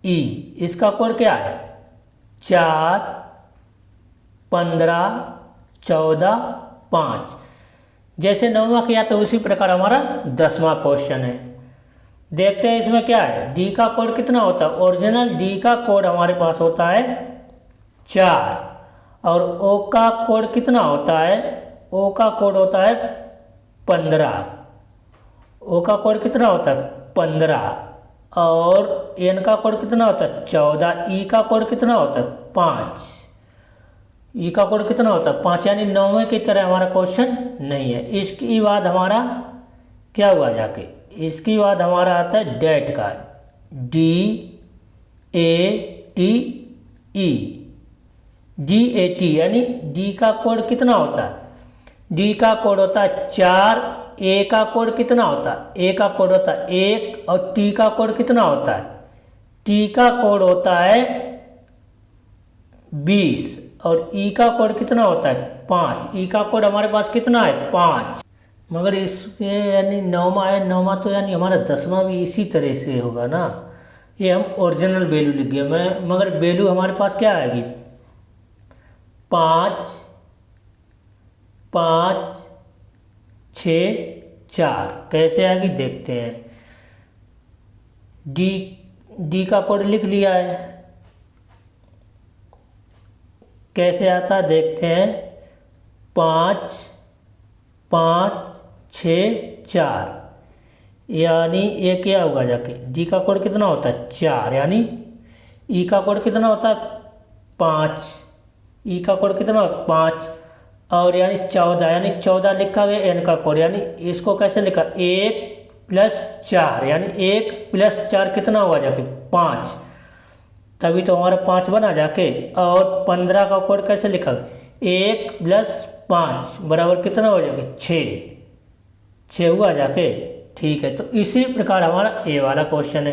इसका कोड क्या है 4 15 14 5। जैसे 9वां किया तो उसी प्रकार हमारा 10वां क्वेश्चन है। देखते हैं इसमें क्या है, डी का कोड कितना होता है, ओरिजिनल डी का कोड हमारे पास होता है 4 और ओ का कोड कितना होता है, ओ का कोड होता है 15, ओ का कोड कितना होता है 15 और एन का कोड कितना होता है 14, ई का कोड कितना होता है 5, ई का कोड कितना होता है 5, यानी 9वें की तरह हमारा क्वेश्चन नहीं है। इसके बाद हमारा क्या हुआ जाके, इसके बाद हमारा आता है डेट का DATE यानी डी का कोड कितना होता है, डी का कोड होता है 4, ए का कोड कितना होता है, ए का कोड होता है 1 और टी का कोड कितना होता है, टी का कोड होता है 20 और ई का कोड कितना होता है 5, ई का कोड हमारे पास कितना है 5। मगर इसके यानी 9वां है, 9वां तो यानी हमारा 10वां भी इसी तरह से होगा ना। ये हम ओरिजिनल वैल्यू लिख गए मैं, मगर वैल्यू हमारे पास क्या आएगी 5 5 6 4 कैसे आएगी देखते हैं। डी का कोड लिख लिया है, कैसे आता है देखते हैं 5 5 6 4 यानी ये क्या होगा जाके, डी का कोड कितना होता है 4 यानी ई का कोड कितना होता है 5, ई का कोड कितना होता है 5 और यानी 14 यानी 14 लिखा गया एन का कोड, यानी इसको कैसे लिखा 1 प्लस 4 यानी 1 प्लस 4 कितना हुआ जाके 5, तभी तो हमारा 5 बना जाके। और 15 का कोड कैसे लिखा 1 प्लस 5 बराबर कितना हो जाके 6 हुआ जाके। ठीक है, तो इसी प्रकार हमारा ए वाला क्वेश्चन है।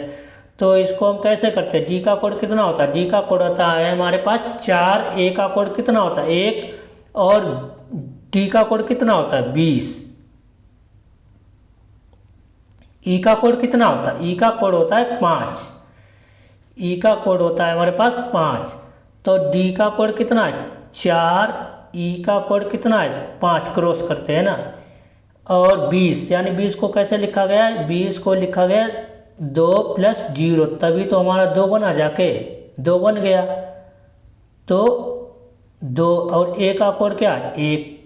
तो इसको हम कैसे करते हैं, डी का कोड कितना होता है, डी का कोड होता है हमारे पास 4, ए का कोड कितना होता है 1 और डी का कोड कितना होता है 20, ई का कोड कितना होता है, ई का कोड होता है 5, ई का कोड होता है हमारे पास 5। तो डी का कोड कितना है 4, ई का कोड कितना है 5 क्रॉस करते हैं ना, और 20 यानी 20 को कैसे लिखा गया है, 20 को लिखा गया 2 प्लस 0 तभी तो हमारा 2 बना जाके 2 बन गया। तो 2 और ए का कोड क्या है 1।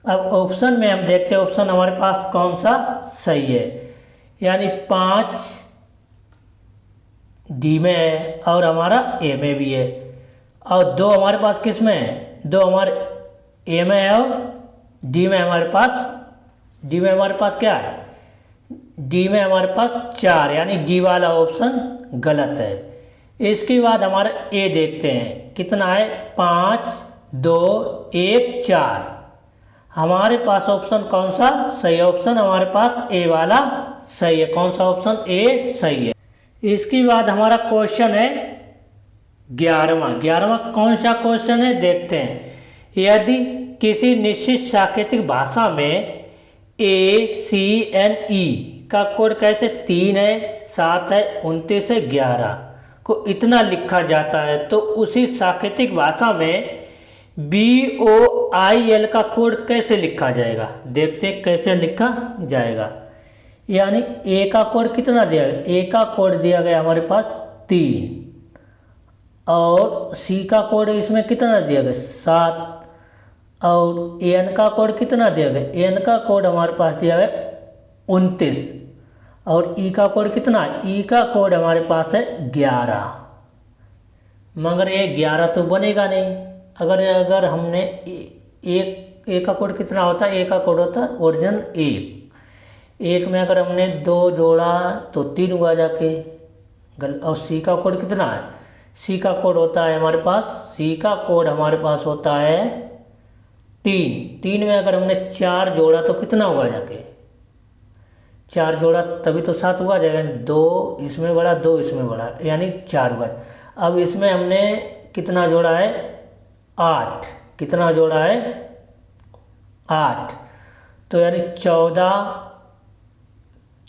अब ऑप्शन में हम देखते हैं ऑप्शन हमारे पास कौन सा सही है, यानी 5 डी में है और हमारा ए में भी है, और 2 हमारे पास किस में है, 2 हमारे ए में है और डी में हमारे पास क्या है, डी में हमारे पास 4, यानी डी वाला ऑप्शन गलत है। इसके बाद हमारा ए देखते हैं कितना है 5 2 1 4। हमारे पास ऑप्शन कौन सा सही, ऑप्शन हमारे पास ए वाला सही है। कौन सा ऑप्शन ए सही है। इसके बाद हमारा क्वेश्चन है 11वां कौन सा क्वेश्चन है देखते हैं। यदि किसी निश्चित सांकेतिक भाषा में ACNE का कोड कैसे 3 है 7 है 29 है 11 को इतना लिखा जाता है, तो उसी सांकेतिक भाषा में BOIL का कोड कैसे लिखा जाएगा। देखते हैं कैसे लिखा जाएगा। यानी ए का कोड कितना दिया गया, ए का कोड दिया गया हमारे पास 3 और सी का कोड इसमें कितना दिया गया 7 और एन का कोड कितना दिया गया, एन का कोड हमारे पास दिया गया 29 और ई का कोड कितना, ई का कोड हमारे पास है 11। मगर ये 11 तो बनेगा नहीं अगर हमने ए का कोड कितना होता है, ए का कोड होता है ओरिजिनल 1 में अगर हमने 2 जोड़ा तो 3 हुआ जाके। और सी का कोड कितना है, सी का कोड होता है हमारे पास, सी का कोड हमारे पास होता है 3 में अगर हमने 4 जोड़ा तो कितना हुआ जाके, 4 जोड़ा तभी तो 7 हुआ जाएगा। 2 इसमें बढ़ा 2 इसमें बढ़ा यानी 4 हुआ। अब इसमें हमने कितना जोड़ा है 8, कितना जोड़ा है 8, तो यानी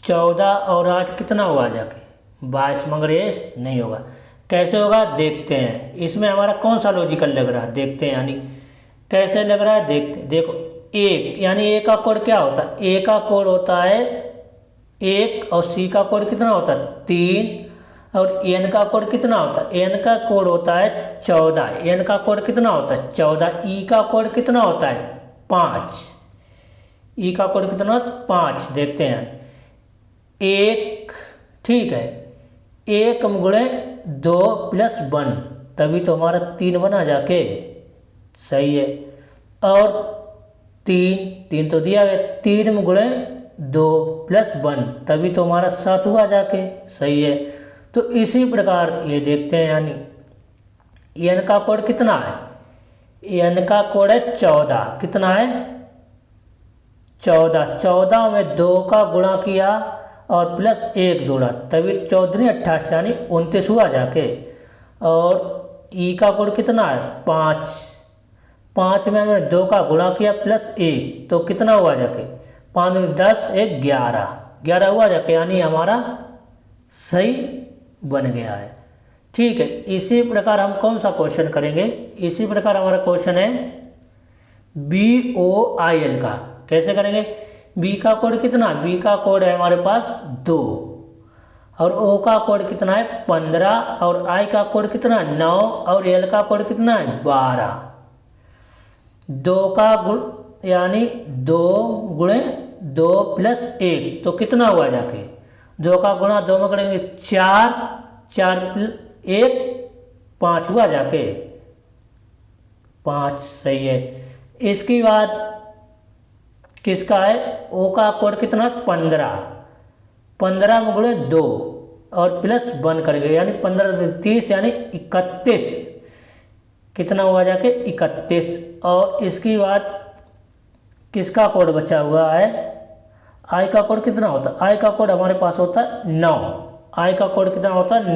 14 और 8 कितना हुआ जाके 22। मगर ये नहीं होगा, कैसे होगा देखते हैं। इसमें हमारा कौन सा लॉजिकल लग रहा है देखते हैं, यानी कैसे लग रहा है देखते। देखो 1 यानी ए का कोड क्या होता है, ए का कोड होता है 1 और सी का कोड कितना होता है 3 और एन का कोड कितना होता है, एन का कोड होता है 14, एन का कोड कितना होता है 14, ई का कोड कितना होता है 5, ई का कोड कितना होता है 5। देखते हैं 1 ठीक है, 1 गुणे 2 + 1 तभी तो हमारा 3 बना जाके, सही है। और 3 तो दिया गया, 3 गुणे 2 + 1 तभी तो हमारा 7 हुआ जाके, सही है। तो इसी प्रकार ये देखते हैं, यानी एन का कोड कितना है, एन का कोड है 14, कितना है 14 में 2 का गुणा किया और +1 जोड़ा तभी 14 28 यानी 29 हुआ जाके। और ई का कोड कितना है 5 में हमने 2 का गुणा किया +1 तो कितना हुआ जाके 5 10 1 11 हुआ जाके, यानी हमारा सही बन गया है। ठीक है, इसी प्रकार हम कौन सा क्वेश्चन करेंगे, इसी प्रकार हमारा क्वेश्चन है BOIL का। कैसे करेंगे, बी का कोड कितना, बी का कोड है हमारे पास 2 और ओ का कोड कितना है 15 और आई का कोड कितना है 9 और एल का कोड कितना है 12। 2 का गुण यानी 2 गुणे 2 + 1 तो कितना हुआ जाके, 2 का गुणा 2 में करेंगे 4 + 1 5 हुआ जाके 5, सही है। इसके बाद किसका है, ओ का कोड कितना है 15 में गुणे 2 और +1 करेंगे यानी 15 2 30 यानी 31, कितना हुआ जाके 31। और इसके बाद किसका कोड बचा हुआ है, आई का कोड कितना होता है, आई का कोड हमारे पास होता है 9, आई का कोड कितना होता है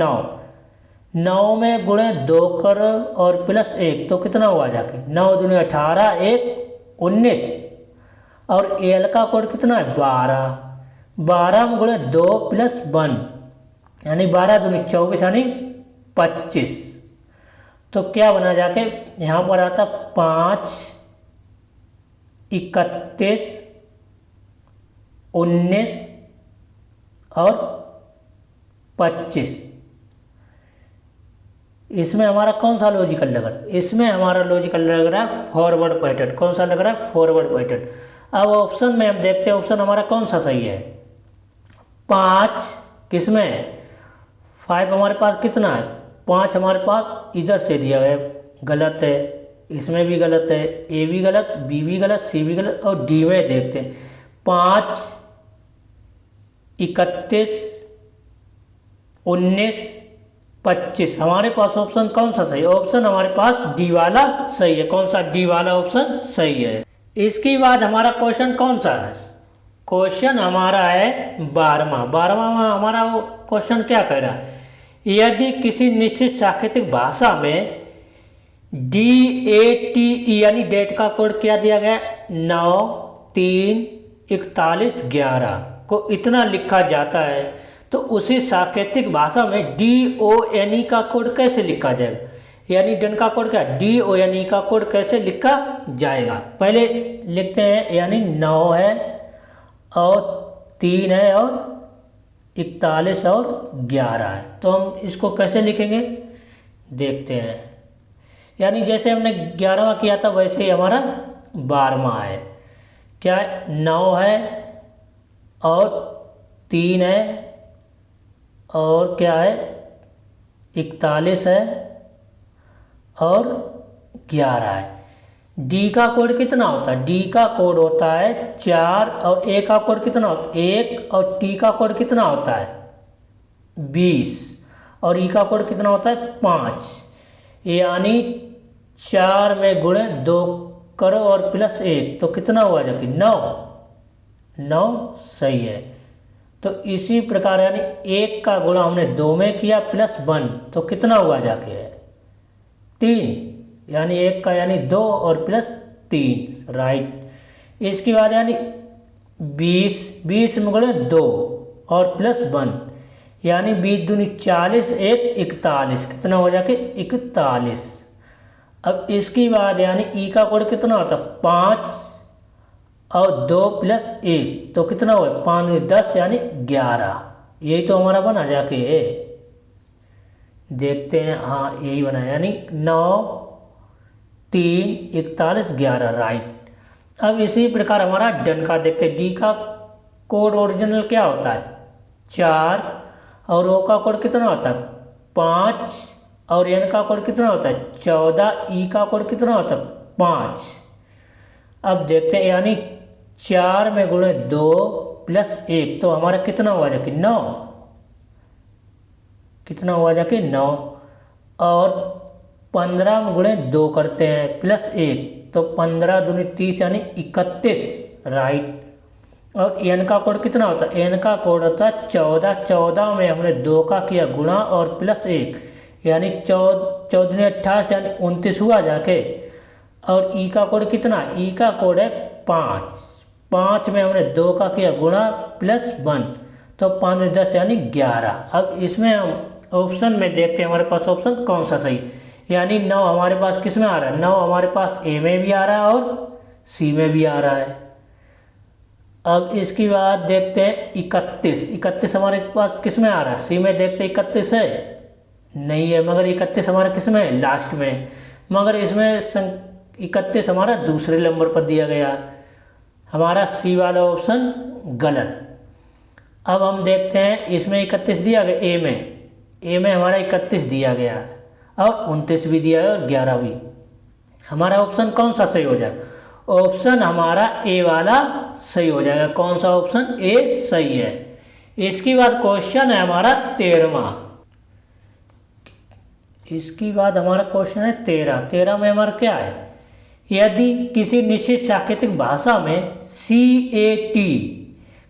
9 में गुणे 2 कर और +1 तो कितना हुआ जाके 9 दूनी 18 1 19 और एल का कोड कितना है 12 में गुणे 2 + 1 यानी 12 दूनी 24 यानी 25। तो क्या बना जाके यहाँ पर आता 5 31 19 और 25। इसमें हमारा कौन सा लॉजिकल लग रहा है? इसमें हमारा लॉजिकल लग रहा है फॉरवर्ड पैटर्न। कौन सा लग रहा है? Forward pattern. अब ऑप्शन में हम देखते हैं ऑप्शन हमारा कौन सा सही है। 5 किसमें? 5 हमारे पास कितना है? 5 हमारे पास इधर से दिया गया, गलत है। इसमें भी गलत है, ए भी गलत, बी भी गलत, सी भी गलत, और डी में देखते हैं 5, 31, 19, 25। हमारे पास ऑप्शन कौन सा सही है? ऑप्शन हमारे पास डी वाला सही है। कौन सा? डी वाला ऑप्शन सही है। इसके बाद हमारा क्वेश्चन कौन सा है? क्वेश्चन हमारा है 12वां में हमारा वो क्वेश्चन क्या कह रहा है? यदि किसी निश्चित सांकेतिक भाषा में DATE यानी डेट का कोड क्या दिया गया? 9, 3, 41, 11 को इतना लिखा जाता है, तो उसी सांकेतिक भाषा में DONE का कोड कैसे लिखा जाएगा? यानी डन का कोड क्या? DONE का कोड कैसे लिखा जाएगा? पहले लिखते हैं, यानी 9 है और 3 है और 41 और 11 है, तो हम इसको कैसे लिखेंगे देखते हैं। यानी जैसे हमने 11वां किया था वैसे ही हमारा 12वां है। क्या है? 9 है और 3 है और क्या है? 41 है और 11 है। डी का कोड कितना होता है? डी का कोड होता है 4 और ए का कोड कितना होता है? 1 और टी का कोड कितना होता है? 20 और ई का कोड कितना होता है? 5। यानी 4 में गुणे 2 करो और प्लस 1 तो कितना हुआ जाके? 9 सही है। तो इसी प्रकार यानी 1 का गुणा हमने 2 में किया प्लस 1 तो कितना हुआ जाके? 3। यानी 1 का यानी 2 और प्लस 3 राइट। इसके बाद यानी 20 में गुणे 2 और प्लस 1 यानी 20 दूनी 40, 1 41 कितना हो जाके? 41। अब इसके बाद यानी ई का कोड कितना होता है? 5 और 2 प्लस 1 तो कितना हुआ? 5 10 यानी 11। यही तो हमारा बना जाके देखते हैं। हाँ यही बना, यानी 9, 3, 41, 11 राइट। अब इसी प्रकार हमारा डन का देखते हैं। डी का कोड ओरिजिनल क्या होता है? 4 और ओ का कोड कितना होता है? 5 और एन का कोड कितना होता है? 14। ई का कोड कितना होता है? 5। अब देखते हैं, यानी 4 में गुणे 2 प्लस 1 तो हमारा कितना हुआ जाके? 9। कितना हुआ जाके? 9। और 15 में गुणे 2 करते हैं प्लस 1 तो 15 दूनी 30 यानी 31 राइट। और एन का कोड कितना होता है? एन का कोड होता है 14। 14 में हमने 2 का किया गुणा और प्लस 1 यानी 14 28 यानी 29 हुआ जाके। और ई का कोड कितना? ई का कोड है 5। 5 में हमने 2 का किया गुणा प्लस 1 तो 5 10 यानी 11। अब इसमें हम ऑप्शन में देखते हैं हमारे पास ऑप्शन कौन सा सही। यानी 9 हमारे पास किस में आ रहा है? 9 हमारे पास ए में भी आ रहा है और सी में भी आ रहा है। अब इसके बाद देखते हैं 31। 31 हमारे पास किस में आ रहा है? सी में देखते हैं 31 है, नहीं है, मगर 31 हमारा किस में है? लास्ट में। मगर इसमें 31 हमारा दूसरे नंबर पर दिया गया, हमारा सी वाला ऑप्शन गलत। अब हम देखते हैं इसमें 31 दिया गया ए में हमारा 31 दिया गया और 29 भी दिया है और 11 भी। हमारा ऑप्शन कौन सा सही हो जाएगा? ऑप्शन हमारा ए वाला सही हो जाएगा। कौन सा ऑप्शन? ए सही है। इसके बाद क्वेश्चन है हमारा 13वां। इसके बाद हमारा क्वेश्चन है 13 में हमारा क्या है? यदि किसी निश्चित सांकेतिक भाषा में CAT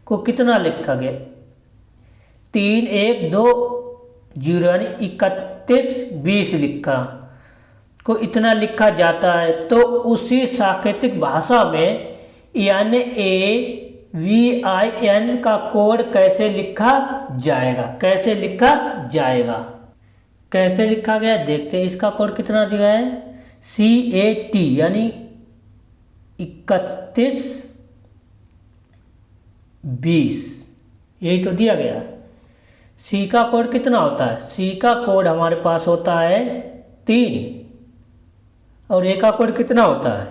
को कितना लिखा गया? 3 1 2 0 यानी 31 20 लिखा को इतना लिखा जाता है, तो उसी सांकेतिक भाषा में यानी AVIN का कोड कैसे लिखा जाएगा? कैसे लिखा जाएगा? कैसे लिखा गया देखते हैं। इसका कोड कितना दिया है? CAT यानी 31 20 यही तो दिया गया। सी का कोड कितना होता है? सी का कोड हमारे पास होता है 3 और ए का कोड कितना होता है?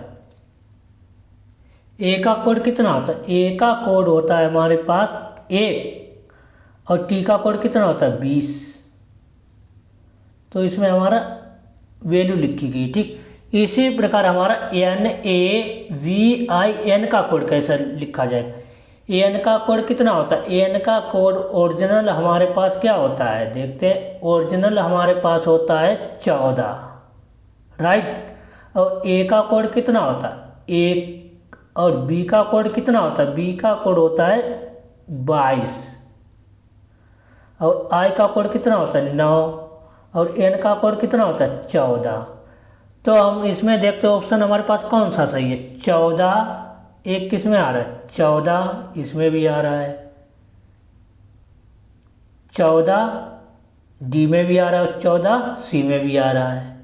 ए का कोड कितना होता है? ए का कोड होता है हमारे पास 1 और टी का कोड कितना होता है? 20। तो इसमें हमारा वैल्यू लिखी गई, ठीक। इसी प्रकार हमारा NAVIN का कोड कैसा लिखा जाएगा? एन का कोड कितना होता है? एन का कोड ओरिजिनल हमारे पास क्या होता है? देखते हैं। ओरिजिनल हमारे पास होता है 14, राइट। और ए का कोड कितना होता है? 1। और बी का कोड कितना होता है? बी का कोड होता है 22। और आई का कोड कितना होता है? 9। और एन का कोड कितना होता है? 14। तो हम इसमें देखते हैं ऑप्शन हमारे पास कौन सा सही है? 14। एक किस में आ रहा है? 14 इसमें भी आ रहा है, 14 डी में भी आ रहा है, 14 सी में भी आ रहा है।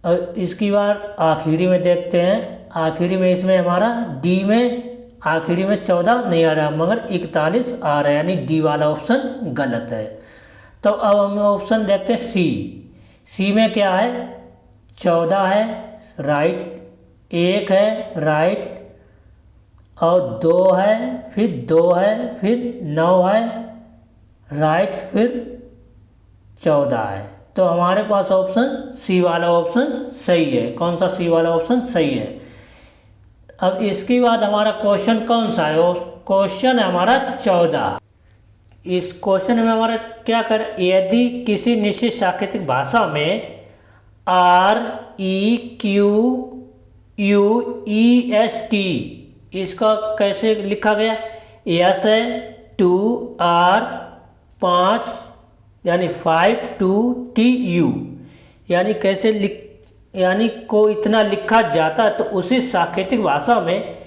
और इसकी बार आखिरी में देखते हैं। आखिरी में इसमें हमारा डी में आखिरी में 14 नहीं आ रहा मगर 41 आ रहा है, यानी डी वाला ऑप्शन गलत है। तो अब हम ऑप्शन देखते हैं सी। सी में क्या है? 14 है, राइट। 1 है, राइट। और 2 है, फिर 2 है, फिर 9 है, राइट, फिर 14 है। तो हमारे पास ऑप्शन सी वाला ऑप्शन सही है। कौन सा? सी वाला ऑप्शन सही है। अब इसके बाद हमारा क्वेश्चन कौन सा है? क्वेश्चन है हमारा 14। इस क्वेश्चन में हमारा क्या कर, यदि किसी निश्चित सांकेतिक भाषा में REQUEST इसका कैसे लिखा गया? S है 2R 5 यानी 5 2 TU, यानी कैसे यानी को इतना लिखा जाता है। तो उसी सांकेतिक भाषा में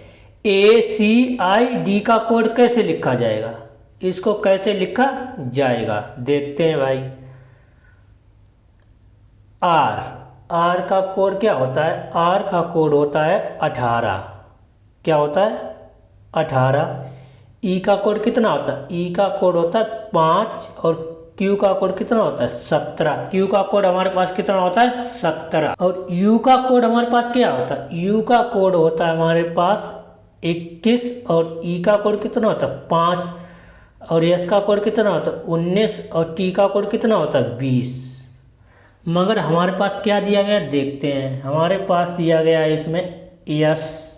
ACID का कोड कैसे लिखा जाएगा? इसको कैसे लिखा जाएगा देखते हैं भाई। आर का कोड क्या होता है? आर का कोड होता है 18। क्या होता है? 18। ई का कोड कितना होता है? ई का कोड होता है 5 और क्यू का कोड कितना होता है? 17। क्यू का कोड हमारे पास कितना होता है? 17। और यू का कोड हमारे पास क्या होता है? यू का कोड होता है हमारे पास 21 और ई का कोड कितना होता है? 5 और एस का कोड कितना होता है? 19 और टी का कोड कितना होता है? 20। मगर हमारे पास क्या दिया गया देखते हैं। हमारे पास दिया गया है इसमें एस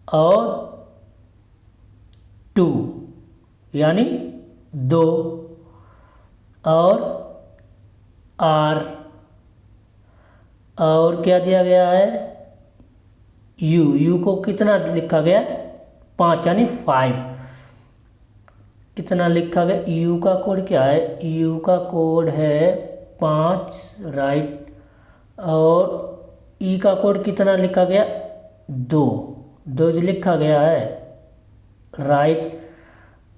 और 2 यानी 2 और आर और क्या दिया गया है? यू को कितना लिखा गया? 5 यानी 5। कितना लिखा गया? यू का कोड क्या है? यू का कोड है 5, राइट। और ई का कोड कितना लिखा गया? 2 लिखा गया है, राइट।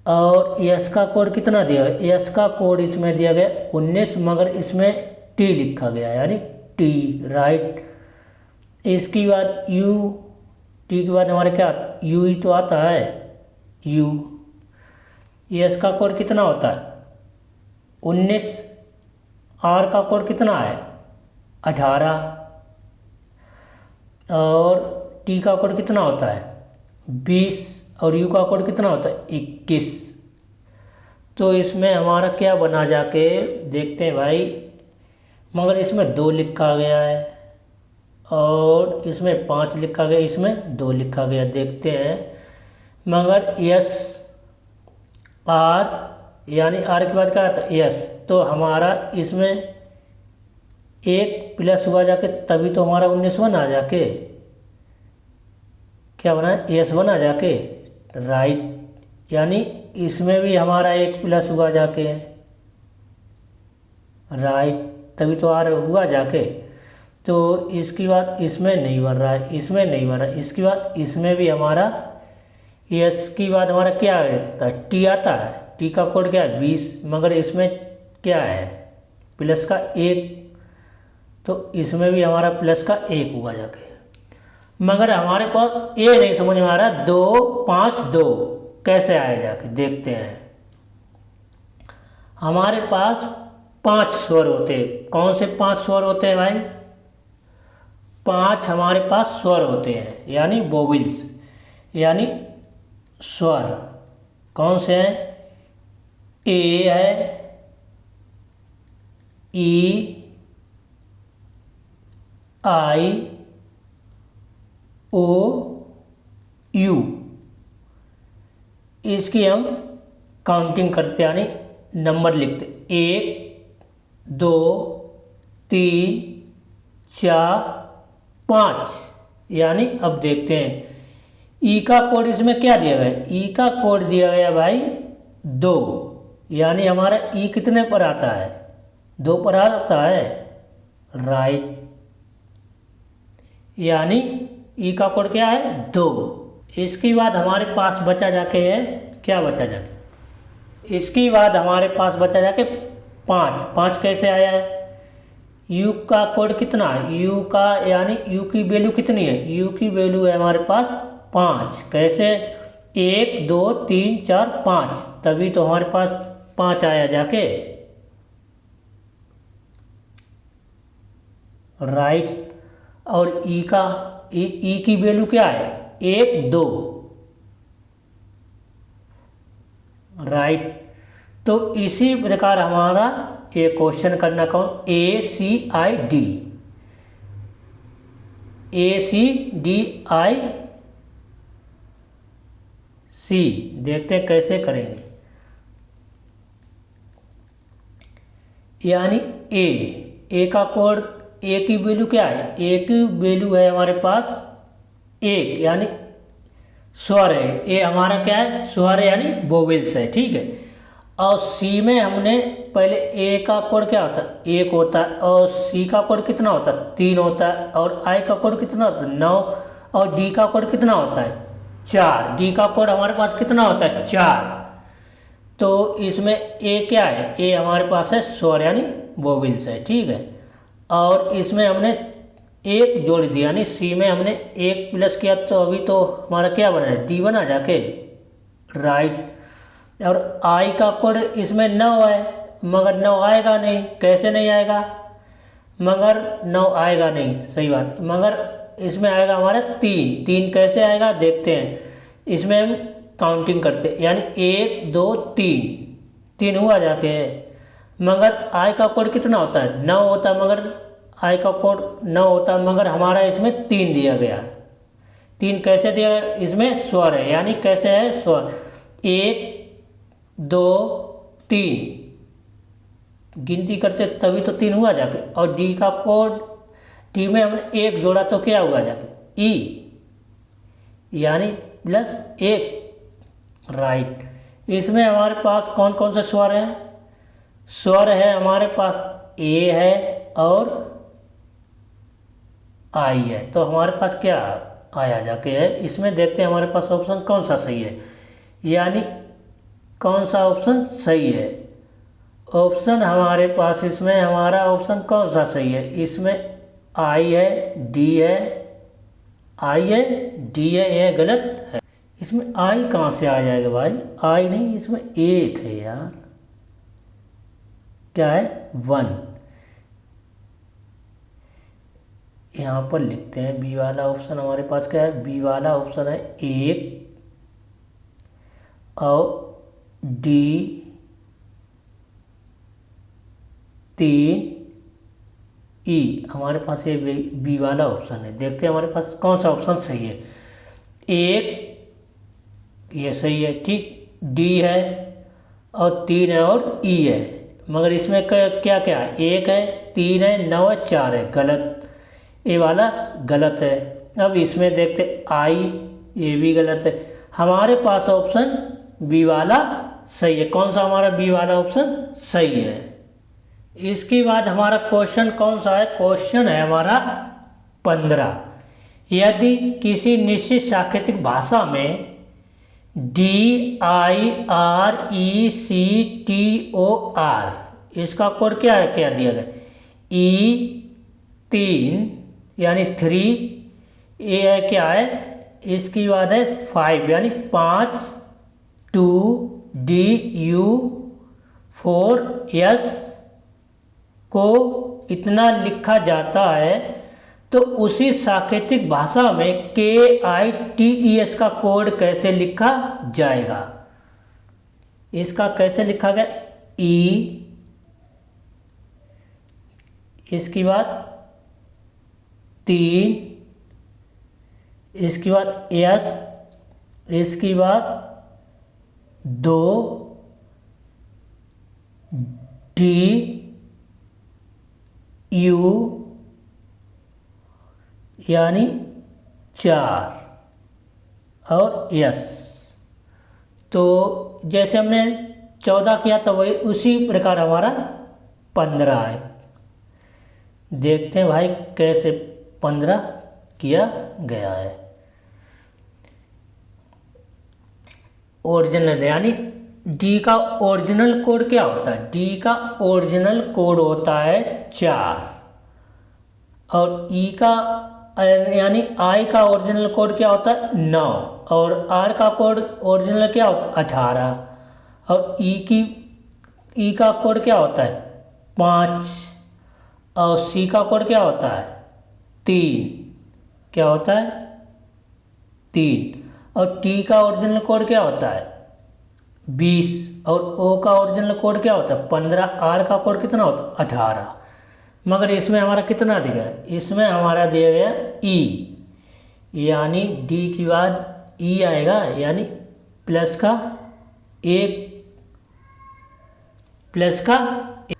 और यस का कोड कितना दिया गया? यस का कोड इसमें दिया गया 19 मगर इसमें टी लिखा गया यानी टी, राइट। इसके बाद यू, टी के बाद हमारे क्या आता है? यू ही तो आता है, यू। यस का कोड कितना होता है? 19। आर का कोड कितना है? 18। और टी का कोड कितना होता है? 20 और यू का कोड कितना होता है? 21। तो इसमें हमारा क्या बना जाके देखते हैं भाई। मगर इसमें 2 लिखा गया है और इसमें 5 लिखा गया, इसमें 2 लिखा गया, देखते हैं। मगर यस आर यानी आर के बाद क्या आता है? यस। तो हमारा इसमें 1 प्लस हुआ जाके तभी तो हमारा 19 बना जाके, क्या बना? यस बना जाके, राइट। यानी इसमें भी हमारा 1 प्लस हुआ जाके, राइट, तभी तो आर हुआ जाके। तो इसके बाद इसमें नहीं बन रहा है, इसमें नहीं बन रहा है। इसके बाद इसमें भी हमारा यस की बाद हमारा क्या आता है? टी आता है। टी का कोड क्या है? 20 मगर इसमें क्या है? प्लस का 1। तो इसमें भी हमारा प्लस का 1 हुआ जाके। मगर हमारे पास ये नहीं समझ में आ रहा 2 5 2 कैसे आए जाके, देखते हैं। हमारे पास 5 स्वर होते हैं। कौन से 5 स्वर होते हैं भाई? 5 हमारे पास स्वर होते हैं, यानी वोवेल्स, यानी स्वर। कौन से हैं? ए है, ई, आई, ओ, यू। इसकी हम काउंटिंग करते यानी नंबर लिखते, 1 2 3 4 5। यानी अब देखते हैं ई का कोड इसमें क्या दिया गया है। ई का कोड दिया गया भाई 2, यानी हमारा ई कितने पर आता है? 2 पर आता है, राइट। यानी ई का कोड क्या है? 2। इसके बाद हमारे पास बचा जाके है, क्या बचा जाके? इसके बाद हमारे पास बचा जाके 5। 5 कैसे आया है? यू का कोड कितना है? यू का यानी यू की वैल्यू कितनी है? यू की वैल्यू है हमारे पास 5। कैसे? 1 2 3 4 5, तभी तो हमारे पास 5 आया जाके, राइट। और ई का ई की वैल्यू क्या है? 1 2, राइट। तो इसी प्रकार हमारा ये क्वेश्चन करना कौन? ACID, ACDIC। देखते हैं कैसे करेंगे। यानी ए का कोड, ए की वैल्यू क्या है? ए की वैल्यू है हमारे पास 1, यानी स्वर है। ए हमारा क्या है? स्वर है, यानी वोवेल्स है, ठीक है। और सी में हमने पहले ए का कोड क्या होता है? 1 होता है। और सी का कोड कितना होता है? 3 होता है। और आई का कोड कितना होता है? 9। और डी का कोड कितना होता है? 4। डी का कोड हमारे पास कितना होता है? 4। तो इसमें ए क्या है? ए हमारे पास है स्वर, यानी वोवेल्स है, ठीक है। और इसमें हमने 1 जोड़ दिया, यानी सी में हमने 1 प्लस किया, तो अभी तो हमारा क्या बना है? डी बना जाके, राइट। और आई का कोड इसमें 9 है, मगर 9 आएगा नहीं। कैसे नहीं आएगा? मगर 9 आएगा नहीं, सही बात। मगर इसमें आएगा हमारा 3। 3 कैसे आएगा देखते हैं। इसमें हम काउंटिंग करते हैं, यानी 1 2 3 हुआ जाके। मगर आई का कोड कितना होता है? 9 होता है, मगर आई का कोड 9 होता है, मगर हमारा इसमें 3 दिया गया। 3 कैसे दिया गया? इसमें स्वर है, यानी कैसे है? स्वर। 1 2 3 गिनती करते तभी तो 3 हुआ जाके। और डी का कोड, डी में हमने 1 जोड़ा तो क्या हुआ जाके? ई, यानी +1, राइट। इसमें हमारे पास कौन कौन से स्वर हैं? स्वर है हमारे पास ए है और आई है। तो हमारे पास क्या आया जाके है? इसमें देखते हैं हमारे पास ऑप्शन कौन सा सही है, यानी कौन सा ऑप्शन सही है। ऑप्शन हमारे पास इसमें हमारा ऑप्शन कौन सा सही है? इसमें आई है, डी है, आई है, डी है, यह गलत है। इसमें आई कहाँ से आ जाएगा भाई? आई नहीं, इसमें 1 है यार। क्या है? 1। यहाँ पर लिखते हैं बी वाला ऑप्शन हमारे पास क्या है? बी वाला ऑप्शन है 1 और डी 3 ई। हमारे पास ये बी वाला ऑप्शन है। देखते हैं हमारे पास कौन सा ऑप्शन सही है। 1 ये सही है, ठीक। डी है और 3 है और ई है, मगर इसमें क्या क्या है? 1 है, 3 है, 9 है, 4 है, गलत। ये वाला गलत है। अब इसमें देखते आई, ये भी गलत है। हमारे पास ऑप्शन बी वाला सही है। कौन सा हमारा बी वाला ऑप्शन सही है? इसके बाद हमारा क्वेश्चन कौन सा है? क्वेश्चन है हमारा 15। यदि किसी निश्चित सांकेतिक भाषा में DIRECTOR, इसका कोड क्या है? क्या दिया गया? E3 यानी 3, ये है क्या है? इसकी बाद है 5 यानी 5, 2 DU 4 S को इतना लिखा जाता है तो उसी सांकेतिक भाषा में KITES का कोड कैसे लिखा जाएगा। इसका कैसे लिखा गया, ई, इसके बाद 3, इसके बाद S, इसके बाद 2, D, U यानी 4 और S। तो जैसे हमने 14 किया था वही उसी प्रकार हमारा 15 है। देखते हैं भाई कैसे 15 किया गया है। ओरिजिनल यानी डी का ओरिजिनल कोड क्या होता है, डी का ओरिजिनल कोड होता है 4 और ई का यानी आई का ओरिजिनल कोड क्या होता है 9 और आर का कोड ओरिजिनल क्या होता है 18 और ई का कोड क्या होता है 5 और सी का कोड क्या होता है 3, क्या होता है 3 और टी का ओरिजिनल कोड क्या होता है 20 और ओ का ओरिजिनल कोड क्या होता है 15, आर का कोड कितना होता है 18। मगर इसमें हमारा कितना दिया गया, इसमें हमारा दिया गया ई, यानी डी के बाद ई आएगा यानी प्लस का 1 प्लस का 1।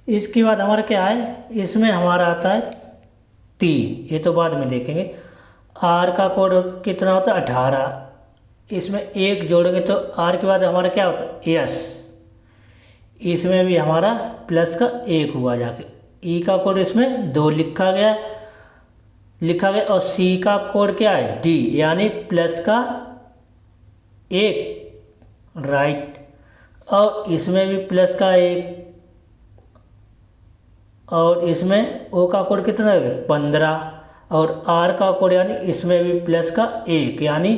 इसके बाद हमारा क्या है, इसमें हमारा आता है 3, ये तो बाद में देखेंगे। आर का कोड कितना होता है 18, इसमें 1 जोड़ेंगे तो आर के बाद हमारा क्या होता है एस, इसमें भी हमारा प्लस का 1 हुआ जाके। ई का कोड इसमें 2 लिखा गया और सी का कोड क्या है डी यानी प्लस का 1 राइट और इसमें भी प्लस का 1 और इसमें ओ का कोड कितना है 15 और आर का कोड यानी इसमें भी प्लस का 1 यानी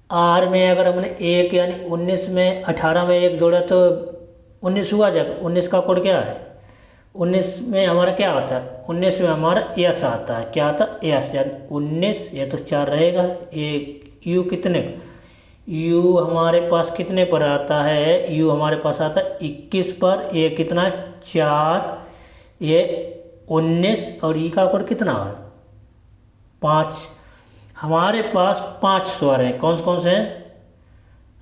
आर में अगर हमने 1 यानी 19 में 18 में 1 जोड़ा तो 19 हुआ जाएगा। 19 का कोड क्या है 19 में हमारा क्या आता है 19 में हमारा एस आता है, क्या आता है एस यानी 19, ये तो 4 रहेगा। एक यू कितने, यू हमारे पास कितने पर आता है, यू हमारे पास आता है 21 पर, ये कितना है 4, ये 19 और ई का कोड कितना है 5। हमारे पास 5 स्वर हैं, कौन कौन से हैं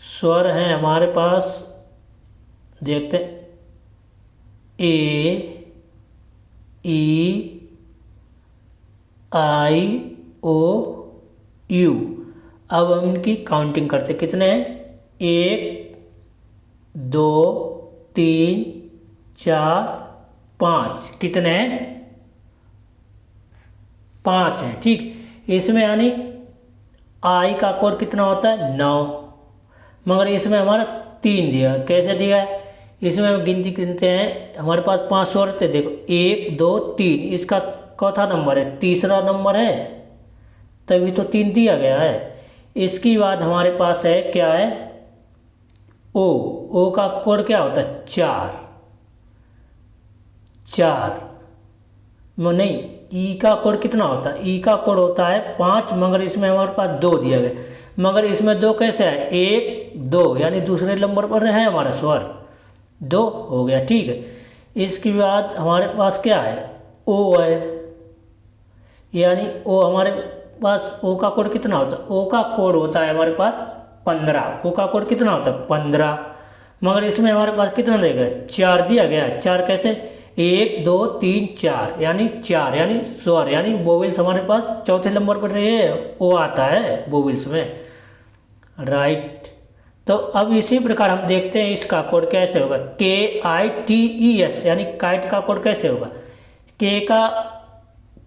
स्वर हैं हमारे पास, देखते हैं ए, ई, आई, ओ, यू। अब हम इनकी काउंटिंग करते कितने हैं 1, 2, 3, 4, 5, कितने हैं 5 हैं, ठीक। इसमें यानी आई का कोड कितना होता है 9, मगर इसमें हमारा 3 दिया, कैसे दिया है, इसमें हम गिनते हैं हमारे पास 5 स्वर थे, देखो 1, 2, 3, इसका चौथा नंबर है, तीसरा नंबर है तभी तो 3 दिया गया है। इसके बाद हमारे पास है क्या है ओ का कोड क्या होता है 4 नहीं, ई का कोड कितना होता है, ई का कोड होता है 5, मगर इसमें हमारे पास 2 दिया गया, मगर इसमें 2 कैसे है 1, 2 यानी दूसरे नंबर पर है हमारा स्वर 2 हो गया, ठीक है। इसके बाद हमारे पास क्या है ओ है, यानी ओ हमारे पास ओ का कोड कितना होता है, ओ का कोड होता है हमारे पास 15, ओ का कोड कितना होता है 15, मगर इसमें हमारे पास कितना दिया गया 4 दिया गया। 4 कैसे 1, 2, 3, 4 यानी 4 यानी स्वर यानी वोवेल्स हमारे पास चौथे नंबर पर रही है, ओ आता है वोवेल्स में, राइट। तो अब इसी प्रकार हम देखते हैं इसका कोड कैसे होगा, KITES यानी काइट का कोड कैसे होगा। के का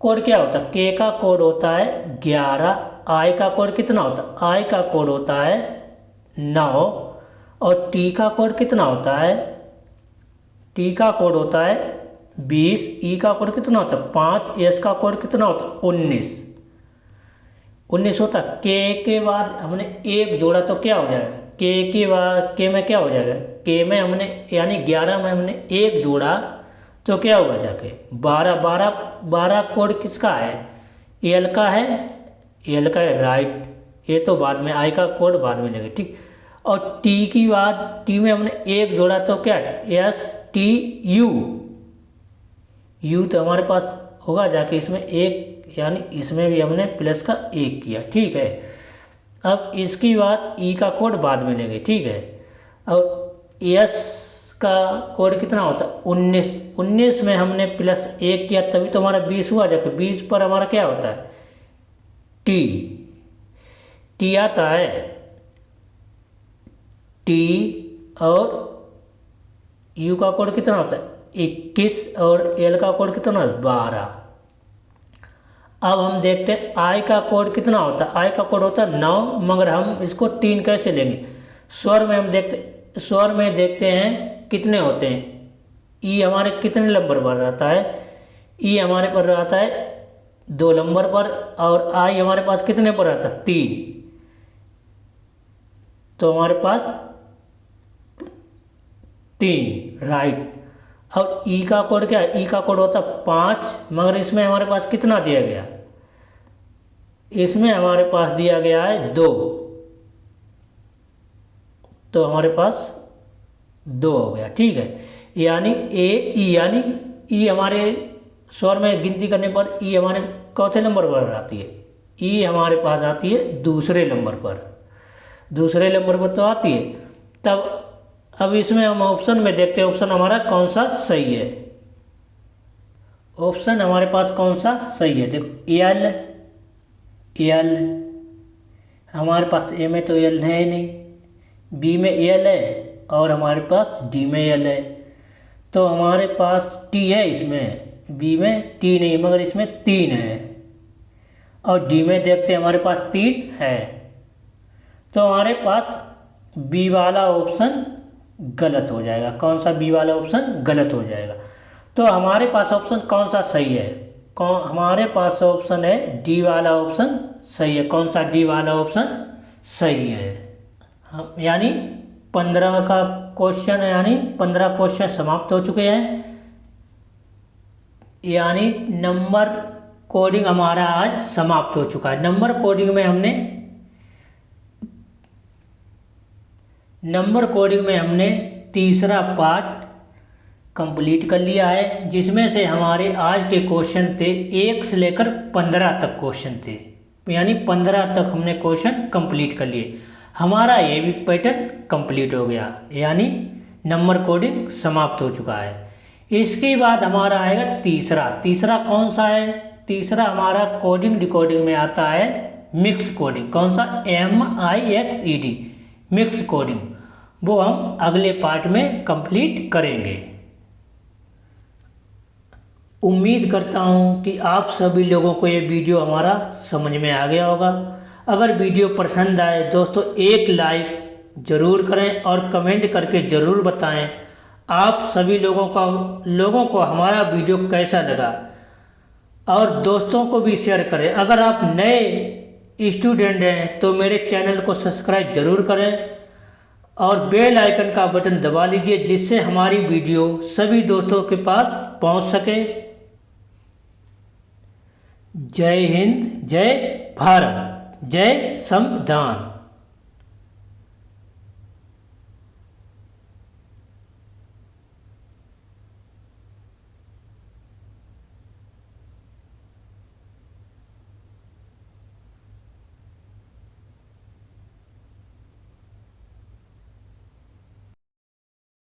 कोड क्या होता है, के का कोड होता है 11, आई का कोड कितना होता है, आई का कोड होता है 9 और टी का कोड कितना होता है, टी का कोड होता है 20, ई का कोड कितना होता है 5, एस का कोड कितना होता है 19 होता है। के बाद हमने 1 जोड़ा तो क्या हो जाएगा, के बाद के में क्या हो जाएगा, के में हमने यानी 11 में हमने 1 जोड़ा तो क्या होगा जाके 12 12 12 कोड किसका है, एल का है, एल का है राइट, ये तो बाद में, आई का कोड बाद में लेंगे ठीक। और टी की बात, टी में हमने एक जोड़ा तो क्या है एस टी यू, यू तो हमारे पास होगा जाके इसमें एक, यानी इसमें भी हमने प्लस का एक किया ठीक है। अब इसकी बात ई का कोड बाद में लेंगे ठीक है। और एस का कोड कितना होता है 19, 19 में हमने प्लस एक किया तभी तो हमारा 20 हुआ, जाके 20 पर हमारा क्या होता है टी, टी आता है टी। और यू का कोड कितना होता है 21 और एल का कोड कितना है 12। अब हम देखते हैं आई का कोड कितना होता है, आई का कोड होता है 9, मगर हम इसको 3 कैसे लेंगे। स्वर में हम देखते, स्वर में देखते हैं कितने होते हैं, ई हमारे कितने नंबर पर रहता है, ई हमारे पर रहता है 2 नंबर पर, और आई हमारे पास कितने पर रहता है 3, तो हमारे पास 3 राइट। अब ई का कोड क्या है, ई का कोड होता है 5, मगर इसमें हमारे पास कितना दिया गया, इसमें हमारे पास दिया गया है 2, तो हमारे पास 2 हो गया ठीक है। यानी ए ई, यानी ई हमारे स्वर में गिनती करने पर ई हमारे चौथे नंबर पर आती है, ई हमारे पास आती है दूसरे नंबर पर, दूसरे नंबर पर तो आती है। तब अब इसमें हम ऑप्शन में देखते हैं ऑप्शन हमारा कौन सा सही है, ऑप्शन हमारे पास कौन सा सही है। देखो एल, एल हमारे पास ए में तो एल है ही नहीं, बी में एल है और हमारे पास डी में एल है, तो हमारे पास टी है इसमें, बी में टी नहीं मगर इसमें 3 है, और डी में देखते हैं हमारे पास 3 है, तो हमारे पास बी वाला ऑप्शन गलत हो जाएगा। कौन सा बी वाला ऑप्शन गलत हो जाएगा, तो हमारे पास ऑप्शन कौन सा सही है, कौन हमारे पास ऑप्शन है डी वाला ऑप्शन सही है। कौन सा डी वाला ऑप्शन सही है। हम यानी 15 का क्वेश्चन, यानी 15 क्वेश्चन समाप्त हो चुके हैं, यानी नंबर कोडिंग हमारा आज समाप्त हो चुका है। नंबर कोडिंग में हमने तीसरा पार्ट कंप्लीट कर लिया है, जिसमें से हमारे आज के क्वेश्चन थे 1 से लेकर 15 तक क्वेश्चन थे, यानी 15 तक हमने क्वेश्चन कंप्लीट कर लिए। हमारा ये भी पैटर्न कंप्लीट हो गया, यानी नंबर कोडिंग समाप्त हो चुका है। इसके बाद हमारा आएगा तीसरा कौन सा है, तीसरा हमारा कोडिंग डिकोडिंग में आता है मिक्स कोडिंग। कौन सा, MIXED मिक्स कोडिंग, वो हम अगले पार्ट में कंप्लीट करेंगे। उम्मीद करता हूँ कि आप सभी लोगों को ये वीडियो हमारा समझ में आ गया होगा। अगर वीडियो पसंद आए दोस्तों एक लाइक ज़रूर करें और कमेंट करके ज़रूर बताएं आप सभी लोगों को हमारा वीडियो कैसा लगा, और दोस्तों को भी शेयर करें। अगर आप नए स्टूडेंट हैं तो मेरे चैनल को सब्सक्राइब ज़रूर करें और बेल आइकन का बटन दबा लीजिए, जिससे हमारी वीडियो सभी दोस्तों के पास पहुंच सके। जय हिंद, जय भारत, जय संविधान।